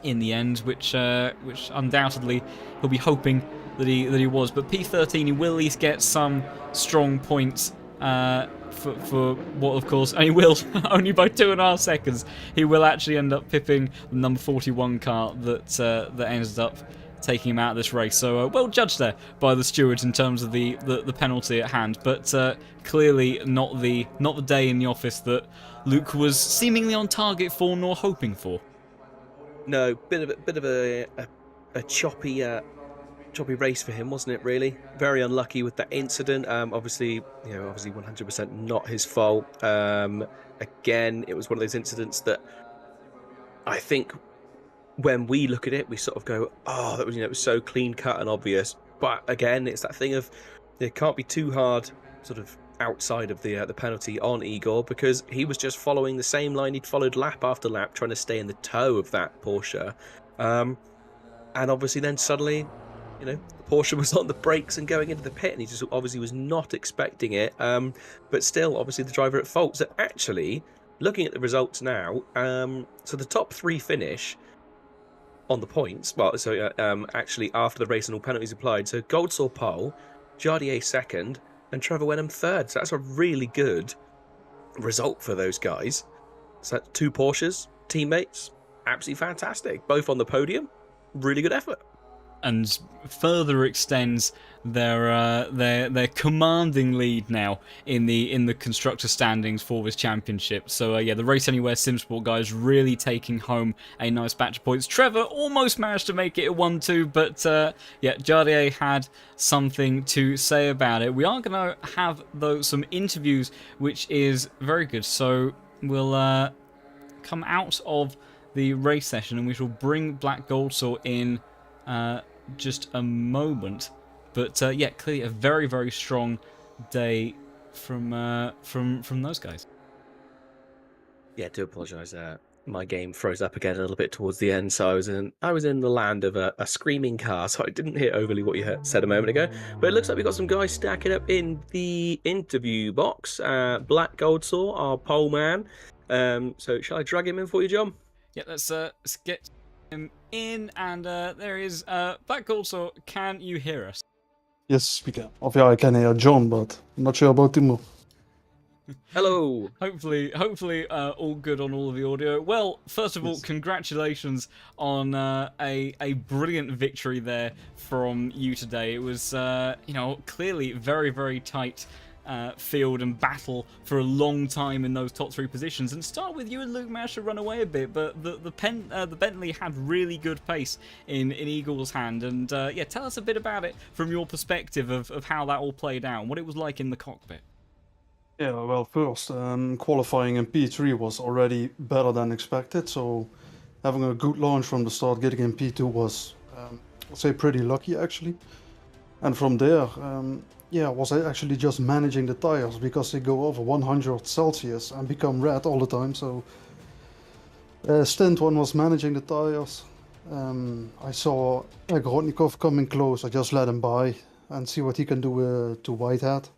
in the end, which undoubtedly he'll be hoping that he was. But P13, he will at least get some strong points for what, of course, and he will only by 2.5 seconds. He will actually end up pipping the number 41 car that ends up taking him out of this race. So well judged there by the stewards in terms of the penalty at hand, but clearly not the day in the office that Luke was seemingly on target for nor hoping for. No, bit of a choppy race for him, wasn't it? Really, very unlucky with that incident. Obviously 100% not his fault. Again, it was one of those incidents that I think, when we look at it, we sort of go, "Oh, that was it was so clean cut and obvious." But again, it's that thing of it can't be too hard, sort of outside of the penalty on Igor, because he was just following the same line he'd followed lap after lap, trying to stay in the toe of that Porsche. And obviously, then suddenly, the Porsche was on the brakes and going into the pit, and he just obviously was not expecting it. But still, obviously, the driver at fault. So actually, looking at the results now, so the top three finish on the points, actually after the race and all penalties applied, so Goldsaw pole, Jardier second, and Trevor Wenham third. So that's a really good result for those guys. So that's 2 Porsches, teammates, absolutely fantastic. Both on the podium, really good effort. And further extends their commanding lead now in the constructor standings for this championship. So yeah, the Race Anywhere SimSport guys really taking home a nice batch of points. Trevor almost managed to make it a 1-2, but yeah, Jardier had something to say about it. We are going to have some interviews, which is very good. So we'll come out of the race session and we shall bring Black Goldsaw in just a moment. But yeah, clearly a very, very strong day from those guys. Yeah, I do apologise. My game froze up again a little bit towards the end, so I was in the land of a screaming car, so I didn't hear overly what you said a moment ago. But it looks like we've got some guys stacking up in the interview box. Black Goldsaw, our pole man. So shall I drag him in for you, John? Yeah, let's get In and there is back also. Can you hear us? Yes, we can. Of yeah, I can hear John, but I'm not sure about Timo. Hello. Hopefully, all good on all of the audio. Well, first of all, Yes. congratulations on a brilliant victory there from you today. It was clearly very tight field and battle for a long time in those top 3 positions. And start with you and Luke managed to run away a bit, but the Bentley had really good pace in Eagle's hand. And yeah, tell us a bit about it from your perspective of how that all played out and what it was like in the cockpit. Yeah, well, first, qualifying in P3 was already better than expected, so having a good launch from the start, getting in P2 was, I'd say, pretty lucky actually. And from there, yeah, was actually just managing the tires because they go over 100 Celsius and become red all the time. So, stint 1 was managing the tires. I saw Ogrodnikov coming close. I just let him by and see what he can do to Whitehead.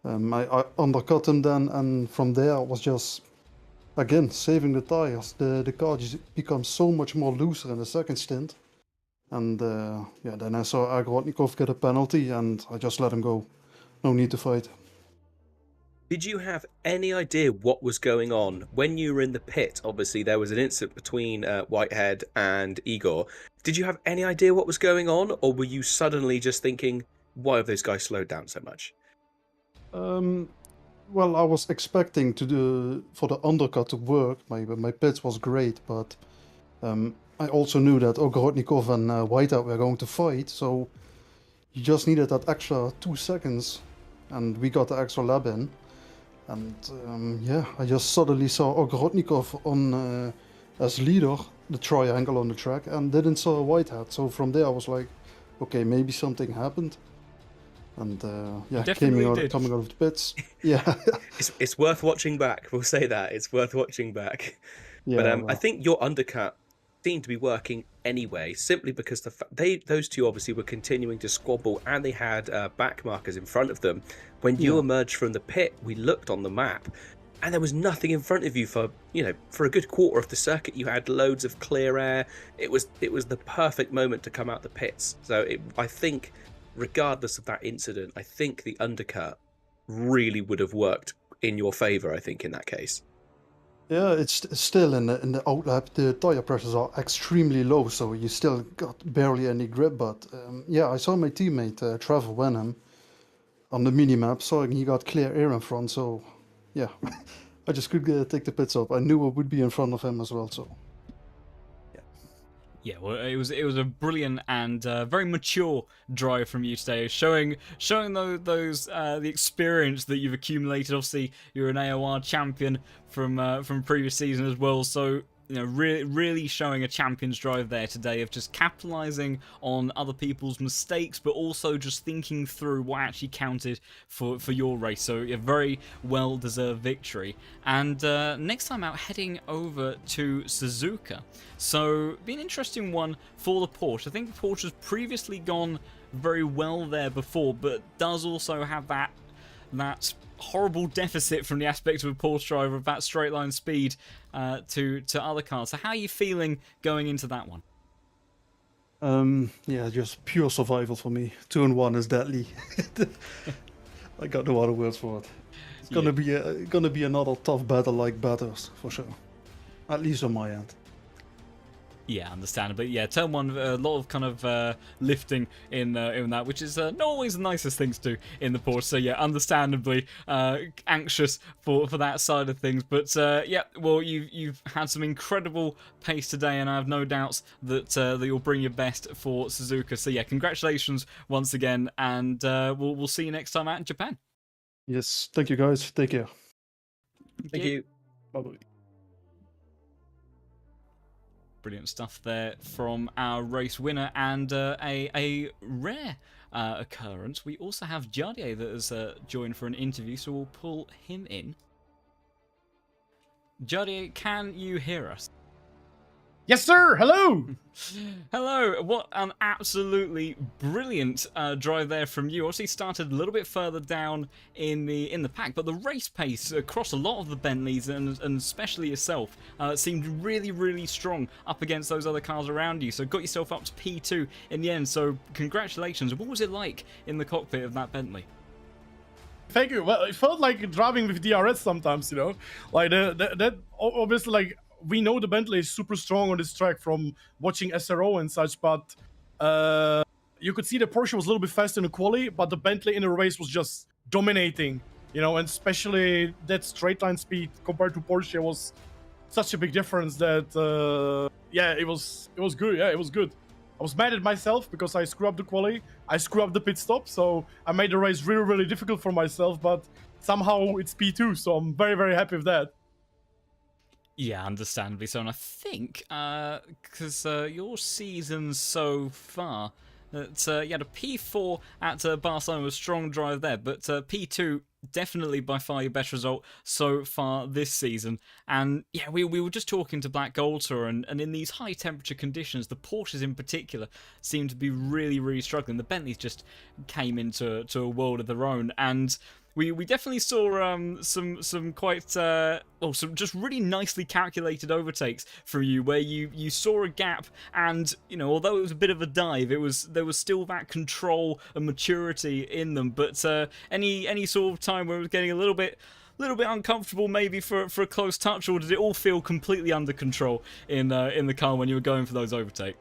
I undercut him then, and from there was just, again, saving the tires. The car just becomes so much more looser in the second stint. And yeah, then I saw Ogrodnikov get a penalty, and I just let him go. No need to fight. Did you have any idea what was going on when you were in the pit? Obviously, there was an incident between Whitehead and Igor. Did you have any idea what was going on, or were you suddenly just thinking, why have those guys slowed down so much? Well, I was expecting for the undercut to work. My pits was great, but I also knew that Ogrodnikov and Whitehead were going to fight, so you just needed that extra 2 seconds, and we got the extra lap in. And yeah, I just suddenly saw Ogrodnikov on as leader, the triangle on the track, and didn't saw Whitehead. So from there I was like, okay, maybe something happened. And yeah, coming out of the pits. Yeah. It's worth watching back. We'll say that. It's worth watching back. Yeah, But well. I think your undercut seemed to be working anyway, simply because those two obviously were continuing to squabble, and they had back markers in front of them. When you emerged from the pit, we looked on the map, and there was nothing in front of you for a good quarter of the circuit. You had loads of clear air. It was the perfect moment to come out the pits. So I think, regardless of that incident, I think the undercut really would have worked in your favour, I think, in that case. Yeah, it's still in the outlap, the tire pressures are extremely low, so you still got barely any grip. But yeah, I saw my teammate Trevor Wenham on the mini-map, so he got clear air in front, so yeah, I just could take the pits up. I knew I would be in front of him as well, so... Yeah, well, it was a brilliant and very mature drive from you today, showing those the experience that you've accumulated. Obviously, you're an AOR champion from previous season as well, so really showing a champion's drive there today of just capitalizing on other people's mistakes, but also just thinking through what actually counted for your race. So a very well-deserved victory. And next time out, heading over to Suzuka. So be an interesting one for the Porsche. I think the Porsche has previously gone very well there before, but does also have that horrible deficit from the aspect of a Porsche driver of that straight line speed to other cars. So how are you feeling going into that one? Yeah, just pure survival for me. 2-1 is deadly. I got no other words for it. It's gonna be another tough battle like Batters for sure. At least on my end. Yeah, understandably. Yeah, turn 1, a lot of kind of lifting in that, which is not always the nicest thing to do in the Porsche. So yeah, understandably anxious for that side of things. But yeah, well, you've had some incredible pace today, and I have no doubts that you'll bring your best for Suzuka. So yeah, congratulations once again, and we'll see you next time out in Japan. Yes, thank you guys. Take care. Thank you. Bye-bye. Brilliant stuff there from our race winner, and a rare occurrence. We also have Jardier that has joined for an interview, so we'll pull him in. Jardier, can you hear us? Yes, sir. Hello. Hello, what an absolutely brilliant drive there from you. Obviously started a little bit further down in the pack, but the race pace across a lot of the Bentleys and especially yourself seemed really, really strong up against those other cars around you. So got yourself up to P2 in the end. So congratulations. What was it like in the cockpit of that Bentley? Thank you. Well, it felt like driving with DRS sometimes, you know, like that obviously, like, we know the Bentley is super strong on this track from watching SRO and such, but you could see the Porsche was a little bit faster in the quali, but the Bentley in the race was just dominating, you know, and especially that straight line speed compared to Porsche was such a big difference that yeah, it was good. Yeah, it was good. I was mad at myself because I screwed up the quali, I screwed up the pit stop, so I made the race really, really difficult for myself, but somehow it's P2, so I'm very, very happy with that. Yeah, understandably so. And I think, because your season so far, that you had a P4 at Barcelona, a strong drive there, but P2 definitely by far your best result so far this season. And yeah, we were just talking to Black Gold Tour, and in these high temperature conditions, the Porsches in particular seem to be really, really struggling. The Bentleys just came into a world of their own, and we definitely saw some quite some just really nicely calculated overtakes from you, where you saw a gap, and you know, although it was a bit of a dive, there was still that control and maturity in them. But any sort of time where it was getting a little bit uncomfortable, maybe for a close touch, or did it all feel completely under control in the car when you were going for those overtakes?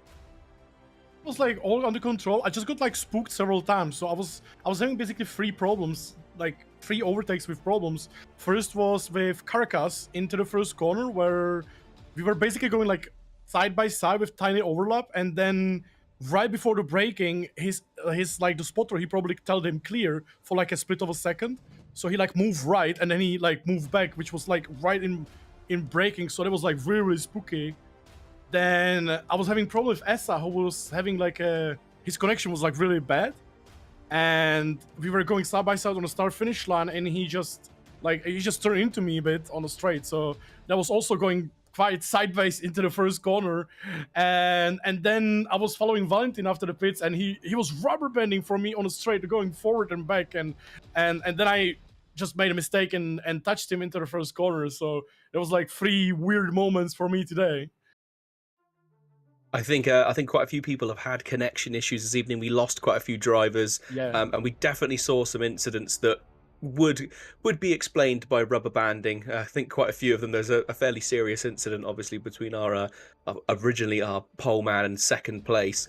It was like all under control. I just got like spooked several times, so I was having basically three problems, like 3 overtakes with problems. First was with Caracas into the first corner, where we were basically going like side by side with tiny overlap, and then right before the braking, his like the spotter, he probably told him clear for like a split of a second, so he like moved right and then he like moved back, which was like right in braking, so that was like really, really spooky. Then I was having problem with Essa, who was having like his connection was like really bad, and we were going side by side on the start-finish line, and he just turned into me a bit on the straight, so that was also going quite sideways into the first corner, and then I was following Valentin after the pits, and he was rubber banding for me on the straight, going forward and back, and then I just made a mistake and touched him into the first corner, so there was like 3 weird moments for me today. I think quite a few people have had connection issues this evening. We lost quite a few drivers, Yeah. and we definitely saw some incidents that would be explained by rubber banding. I think quite a few of them. There's a fairly serious incident, obviously, between our originally our pole man and second place,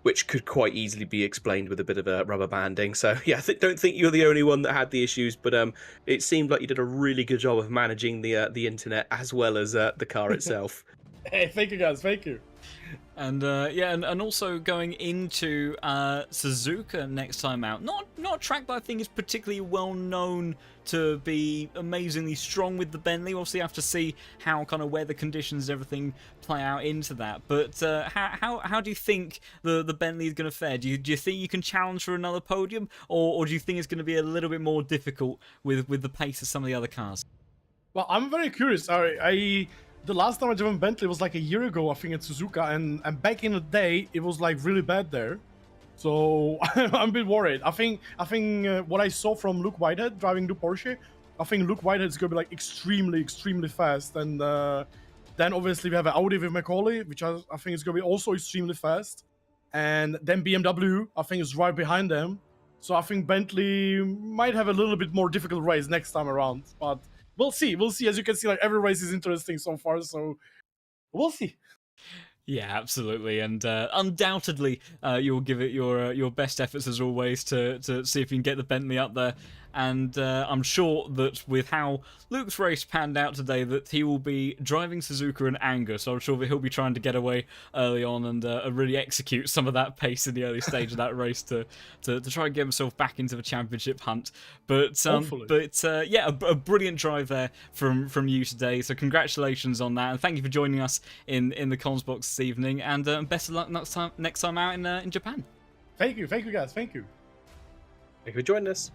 which could quite easily be explained with a bit of a rubber banding. So yeah, don't think you're the only one that had the issues, but it seemed like you did a really good job of managing the internet as well as the car itself. Hey, thank you guys, thank you. And yeah, and also going into Suzuka next time out. Not a track that I think is particularly well known to be amazingly strong with the Bentley. Obviously, you have to see how kind of weather conditions and everything play out into that. But how do you think the Bentley is going to fare? Do you think you can challenge for another podium, or do you think it's going to be a little bit more difficult with the pace of some of the other cars? Well, I'm very curious. The last time I drove in Bentley was like a year ago, I think, at Suzuka, and back in the day, it was like really bad there. So I'm a bit worried. I think what I saw from Luke Whitehead driving the Porsche, I think Luke Whitehead is going to be like extremely fast. And then obviously we have an Audi with Macaulay, which I think is going to be also extremely fast. And then BMW, I think, is right behind them. So I think Bentley might have a little bit more difficult race next time around, but we'll see. As you can see, like, every race is interesting so far, so we'll see. Yeah, absolutely, and undoubtedly you'll give it your best efforts as always to see if you can get the Bentley up there. And I'm sure that with how Luke's race panned out today, that he will be driving Suzuka in anger. So I'm sure that he'll be trying to get away early on and really execute some of that pace in the early stage of that race to try and get himself back into the championship hunt. But yeah, a brilliant drive there from you today. So congratulations on that, and thank you for joining us in the comms box this evening. And best of luck next time out in Japan. Thank you guys. Thank you. Thank you for joining us.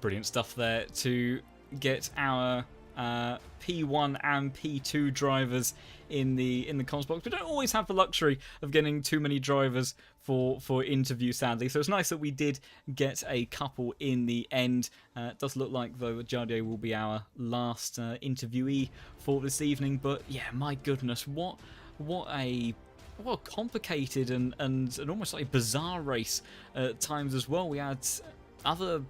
Brilliant stuff there to get our P1 and P2 drivers in the comms box. We don't always have the luxury of getting too many drivers for interview, sadly. So it's nice that we did get a couple in the end. It does look like, though, that Jardier will be our last interviewee for this evening. But yeah, my goodness, what a complicated and almost like bizarre race at times as well. We had other,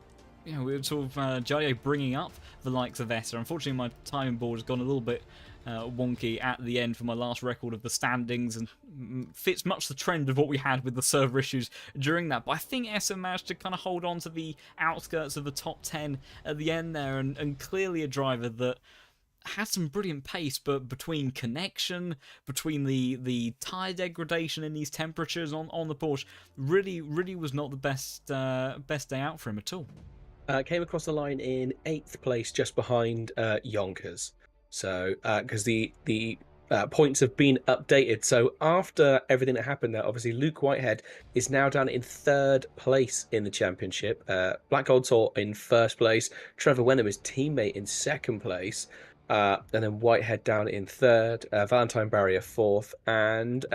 we were sort of Jardier bringing up the likes of Vettel. Unfortunately, my timing board has gone a little bit wonky at the end for my last record of the standings, and fits much the trend of what we had with the server issues during that. But I think SM managed to kind of hold on to the outskirts of the top 10 at the end there, and clearly a driver that had some brilliant pace, but between connection, between the tyre degradation in these temperatures on the Porsche, really was not the best day out for him at all. Came across the line in 8th place, just behind Yonkers. So, because the points have been updated. So after everything that happened there, obviously Luke Whitehead is now down in 3rd place in the championship. Black Goldsaw in 1st place. Trevor Wenham, his teammate, in 2nd place. And then Whitehead down in 3rd, Valentine Barrier 4th, and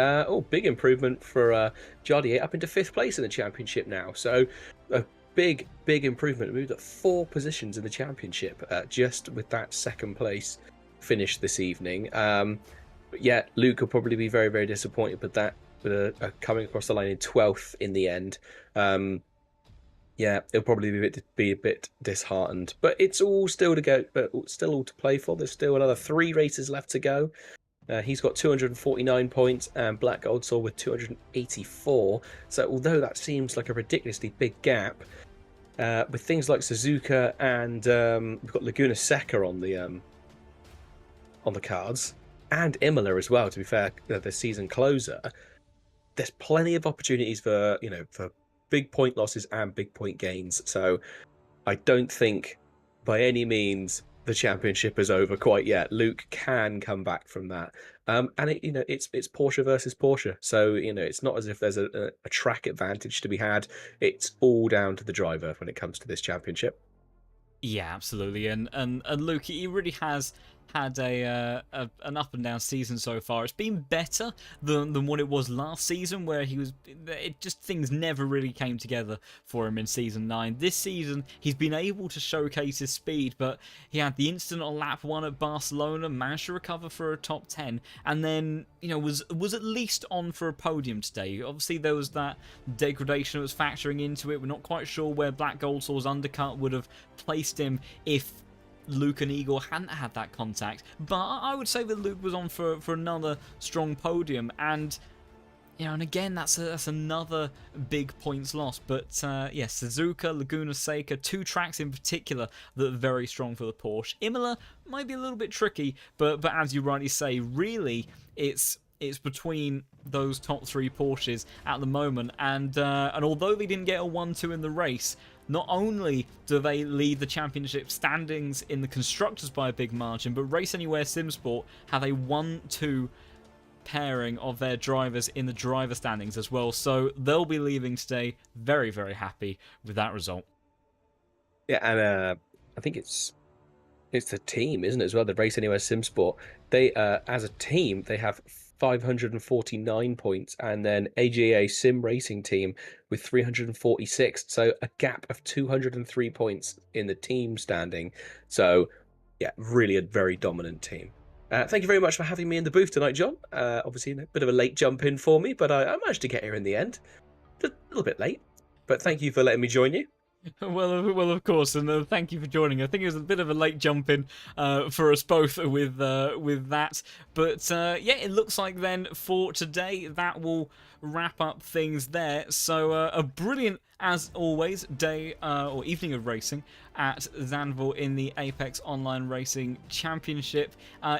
big improvement for Jardier up into 5th place in the championship now. So a big improvement. Moved up 4 positions in the championship just with that 2nd place finish this evening. But yeah, Luke will probably be very disappointed with that, with coming across the line in 12th in the end. Yeah, it'll probably be a bit disheartened, but it's all still to go, but still all to play for. There's still another 3 races left to go. He's got 249 points, and Black Goldsaw with 284. So although that seems like a ridiculously big gap, with things like Suzuka and we've got Laguna Seca on the cards, and Imola as well. To be fair, the season closer. There's plenty of opportunities for big point losses and big point gains. So I don't think by any means the championship is over quite yet. Luke can come back from that. And it's Porsche versus Porsche. So, it's not as if there's a track advantage to be had. It's all down to the driver when it comes to this championship. Yeah, absolutely. And Luke, he really has had an up and down season so far. It's been better than what it was last season, where things never really came together for him in season 9. This season he's been able to showcase his speed, but he had the incident on lap 1 at Barcelona, managed to recover for a top 10, and then was at least on for a podium today. Obviously there was that degradation that was factoring into it. We're not quite sure where Black Goldsaw's undercut would have placed him if Luke and Igor hadn't had that contact, but I would say that Luke was on for another strong podium, and and again that's another big points loss. But yes, Suzuka, Laguna Seca, 2 tracks in particular that are very strong for the Porsche. Imola might be a little bit tricky, but as you rightly say, really it's between those top 3 Porsches at the moment, and although they didn't get a 1-2 in the race, not only do they lead the championship standings in the constructors by a big margin, but Race Anywhere SimSport have a 1-2 pairing of their drivers in the driver standings as well. So they'll be leaving today very happy with that result. Yeah, and I think it's the team, isn't it, as well? The Race Anywhere SimSport. They, as a team, they have 549 points, and then AGA Sim Racing Team with 346. So a gap of 203 points in the team standing. So yeah, really a very dominant team. Thank you very much for having me in the booth tonight, John. Obviously, a bit of a late jump in for me, but I managed to get here in the end. Just a little bit late, but thank you for letting me join you. Well, of course, and thank you for joining. I think it was a bit of a late jump in for us both with that, but yeah, it looks like then for today that will wrap up things there. So a brilliant, as always, day or evening of racing at Zandvoort in the Apex Online Racing Championship.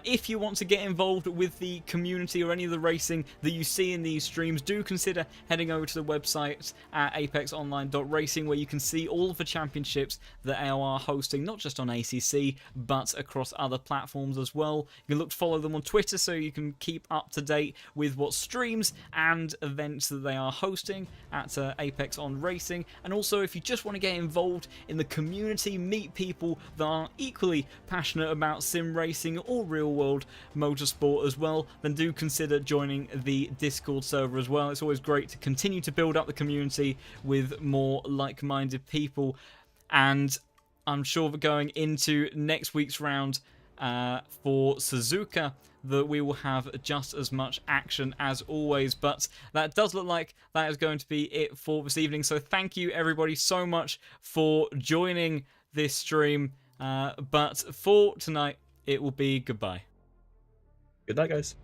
If you want to get involved with the community or any of the racing that you see in these streams, do consider heading over to the website at apexonline.racing, where you can see all of the championships that AOR are hosting, not just on ACC, but across other platforms as well. You can look to follow them on Twitter so you can keep up to date with what streams and events that they are hosting at Apex on Racing. racing, and also if you just want to get involved in the community, meet people that are equally passionate about sim racing or real world motorsport as well, then do consider joining the Discord server as well. It's always great to continue to build up the community with more like-minded people, and I'm sure that going into next week's round for Suzuka that we will have just as much action as always. But that does look like that is going to be it for this evening. So thank you everybody so much for joining this stream. But for tonight, it will be goodbye. Good night, guys.